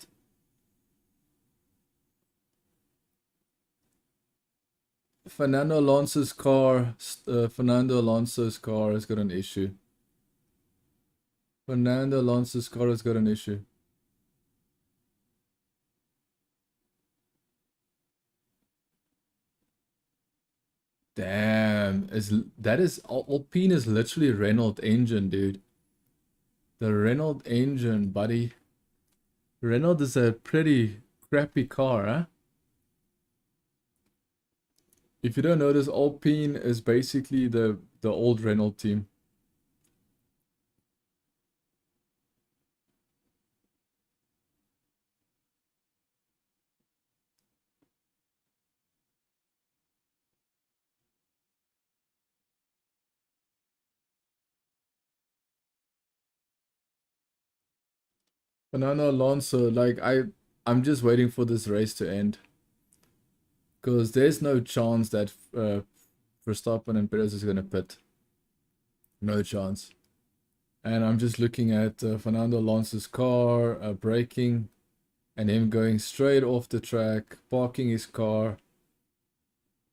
Fernando Alonso's car has got an issue. Fernando Alonso's car has got an issue. Damn, Alpine is literally Renault engine, dude. The Renault engine, buddy. Renault is a pretty crappy car, huh? If you don't notice, Alpine is basically the old Renault team. Fernando Alonso, like I'm just waiting for this race to end. Because there's no chance that Verstappen and Perez is gonna pit. No chance. And I'm just looking at Fernando Alonso's car, braking, and him going straight off the track, parking his car,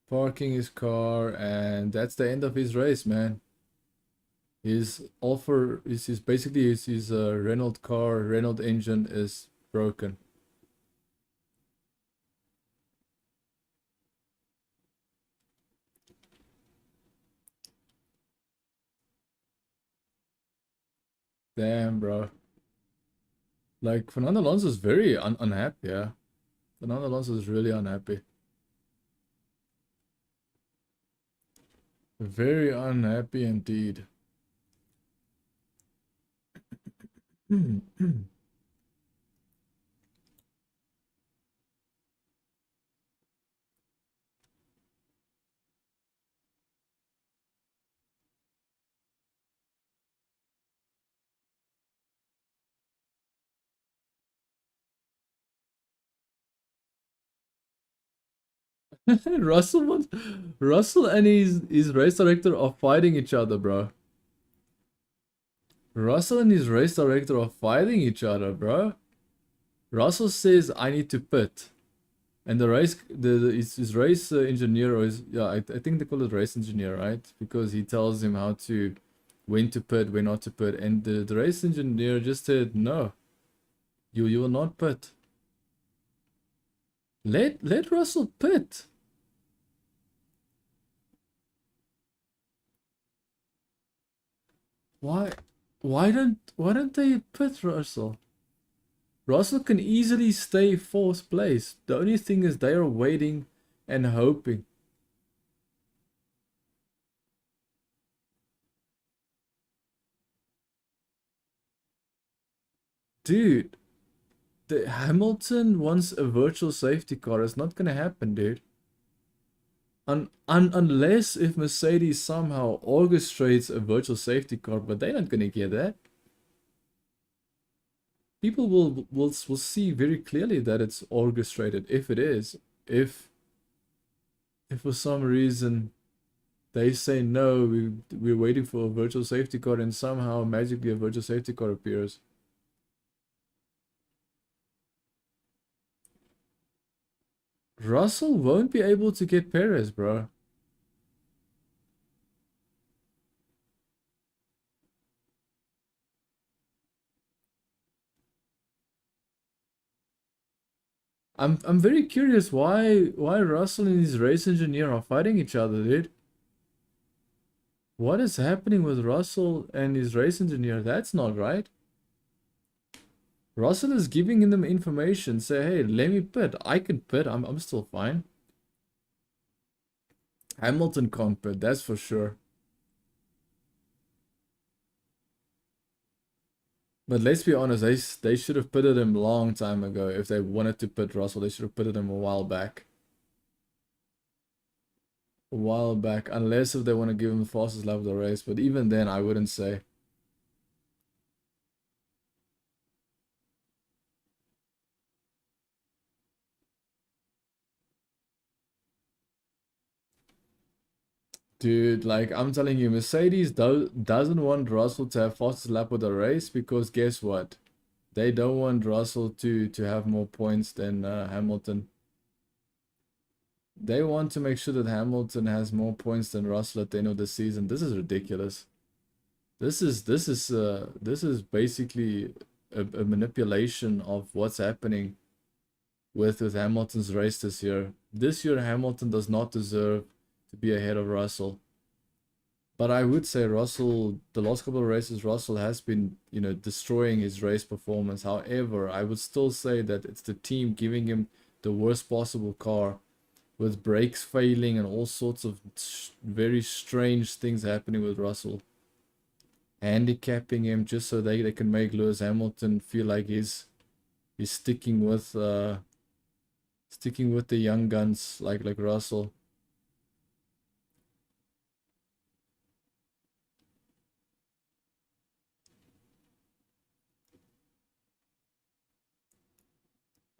and that's the end of his race, man. His Renault car, Renault engine is broken. Damn, bro. Like, Fernando Alonso is very unhappy, yeah. Fernando Alonso is really unhappy. Very unhappy indeed. Russell and his race director are fighting each other, bro. Russell and his race director are fighting each other, bro. Russell says I need to pit, and his race engineer, or I think they call it race engineer, right? Because he tells him when to pit, when not to pit, and the race engineer just said no, you will not pit. Let Russell pit. Why why don't they pit Russell? Russell can easily stay fourth place. The only thing is they are waiting and hoping. Dude, the Hamilton wants a virtual safety car. It's not gonna happen, dude. Unless if Mercedes somehow orchestrates a virtual safety car, but they're not gonna get that. People will see very clearly that it's orchestrated if it is. If for some reason they say no, we're waiting for a virtual safety car, and somehow magically a virtual safety car appears. Russell won't be able to get Perez, bro. I'm very curious why Russell and his race engineer are fighting each other, dude. What is happening with Russell and his race engineer? That's not right. Russell is giving them information, say, hey, let me pit. I can pit, I'm still fine. Hamilton can't pit, that's for sure. But let's be honest, they should have pitted him a long time ago. If they wanted to pit Russell, they should have pitted him a while back. A while back, unless if they want to give him the fastest lap of the race. But even then, I wouldn't say. Dude, like I'm telling you, Mercedes doesn't want Russell to have fastest lap of the race because guess what? They don't want Russell to have more points than Hamilton. They want to make sure that Hamilton has more points than Russell at the end of the season. This is ridiculous. This is basically a manipulation of what's happening with Hamilton's race this year. This year Hamilton does not deserve to be ahead of Russell. But I would say Russell, the last couple of races, Russell has been, destroying his race performance. However, I would still say that it's the team giving him the worst possible car with brakes failing and all sorts of very strange things happening with Russell. Handicapping him just so they can make Lewis Hamilton feel like he's sticking with the young guns like Russell.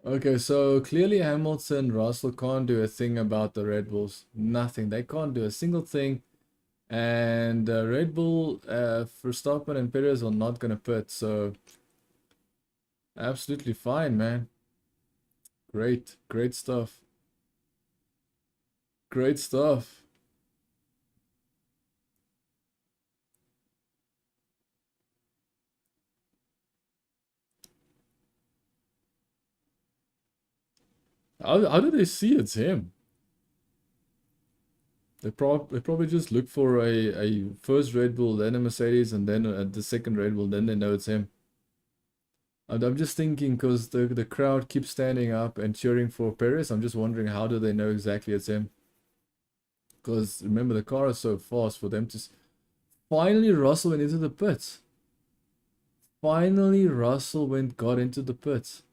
Okay, so clearly Hamilton, Russell can't do a thing about the Red Bulls. Nothing. They can't do a single thing. And Red Bull, Verstappen and Perez are not going to pit. So absolutely fine, man. Great. Great stuff. Great stuff. How do they see it's him? They probably just look for a first Red Bull, then a Mercedes, and then the second Red Bull, then they know it's him. I'm just thinking because the crowd keeps standing up and cheering for Perez. I'm just wondering how do they know exactly it's him? Because remember the car is so fast for them to... Finally Russell went into the pits. Finally Russell got into the pits.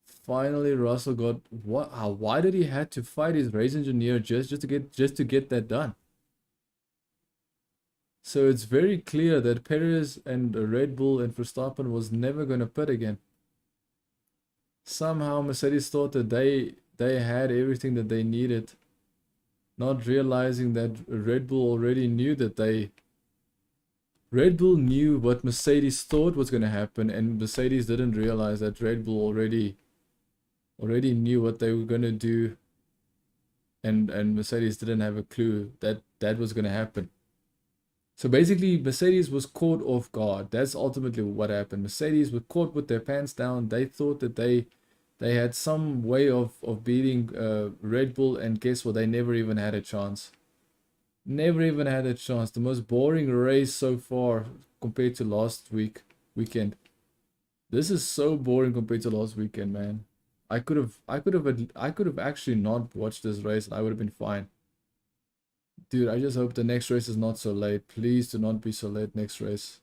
Finally Russell got why did he have to fight his race engineer just to get that done? So it's very clear that Perez and Red Bull and Verstappen was never going to pit again. Somehow Mercedes thought that they had everything that they needed, not realizing that Red Bull already knew that Red Bull knew what Mercedes thought was going to happen, and Mercedes didn't realize that Red Bull already knew what they were going to do, and Mercedes didn't have a clue that was going to happen. So basically Mercedes was caught off guard. That's ultimately what happened. Mercedes were caught with their pants down. They thought that they had some way of beating Red Bull, and guess what? They never even had a chance. Never even had a chance. The most boring race so far compared to last weekend. This is so boring compared to last weekend, man. I could have actually not watched this race and I would have been fine. Dude, I just hope the next race is not so late. Please do not be so late next race.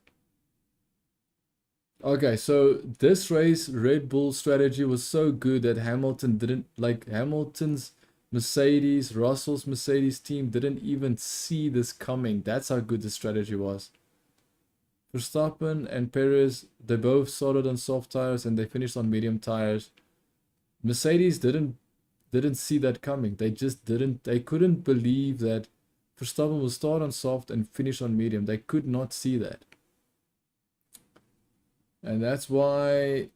Okay, so this race, Red Bull strategy was so good that Hamilton didn't, like Hamilton's Mercedes, Russell's Mercedes team didn't even see this coming. That's how good the strategy was. Verstappen and Perez, they both started on soft tires and they finished on medium tires. Mercedes didn't see that coming. They couldn't believe that Verstappen will start on soft and finish on medium. They could not see that. And that's why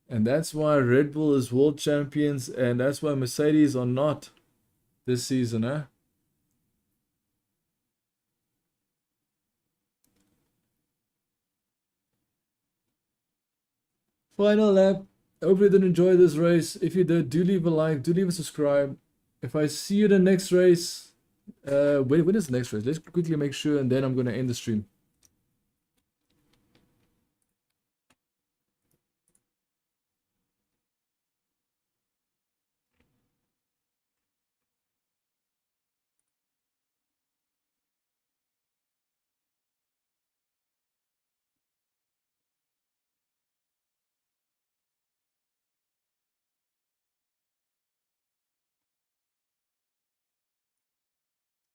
and that's why Red Bull is world champions, and that's why Mercedes are not this season, huh? Final lap. Hopefully you did enjoy this race. If you did, do leave a like, do leave a subscribe. If I see you in the next race, when is the next race? Let's quickly make sure, and then I'm gonna end the stream.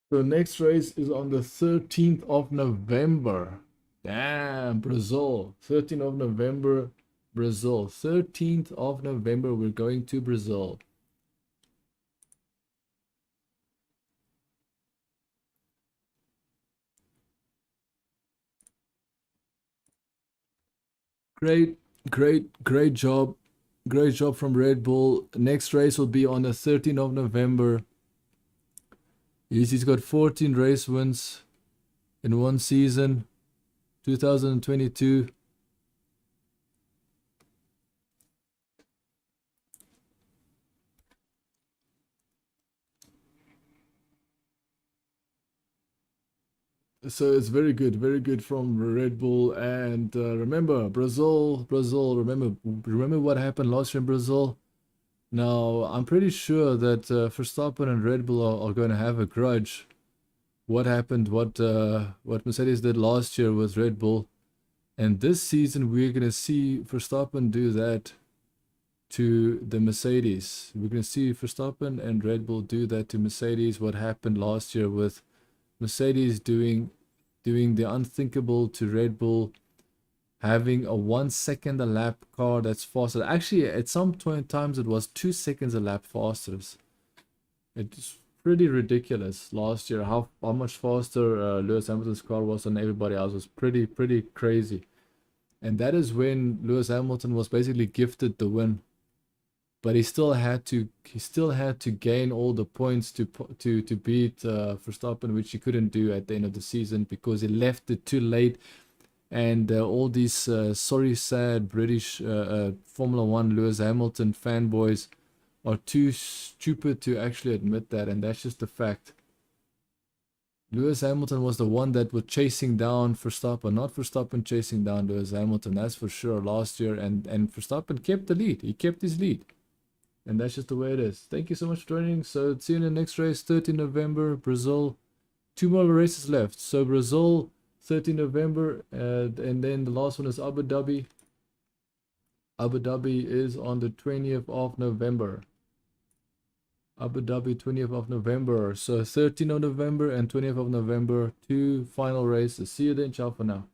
So next race is on the 13th of November. Damn, Brazil. 13th of November, Brazil. 13th of November, we're going to Brazil. Great, great job. Great job from Red Bull. Next race will be on the 13th of November. He's got 14 race wins in one season, 2022. So it's very good from Red Bull. And remember, Brazil. Remember what happened last year in Brazil. Now I'm pretty sure that Verstappen and Red Bull are going to have a grudge. What happened? What Mercedes did last year with Red Bull, and this season we're going to see Verstappen do that to the Mercedes. We're going to see Verstappen and Red Bull do that to Mercedes. What happened last year with Mercedes doing the unthinkable to Red Bull, having a 1 second a lap car that's faster. Actually, at some times it was 2 seconds a lap faster. It's pretty ridiculous last year how much faster Lewis Hamilton's car was than everybody else. Was pretty crazy. And that is when Lewis Hamilton was basically gifted the win. But he still had to gain all the points to beat Verstappen, which he couldn't do at the end of the season because he left it too late. And all these sad British Formula One Lewis Hamilton fanboys are too stupid to actually admit that, and that's just the fact. Lewis Hamilton was the one that was chasing down Verstappen, not Verstappen chasing down Lewis Hamilton, that's for sure, last year. And Verstappen kept the lead. He kept his lead. And that's just the way it is. Thank you so much for joining. So see you in the next race, 13 November, Brazil. 2 more races left. So Brazil, 13 November, and then the last one is Abu Dhabi. Abu Dhabi is on the 20th of November. Abu Dhabi, 20th of November. So 13th of November and 20th of November, 2 final races. See you then. Ciao for now.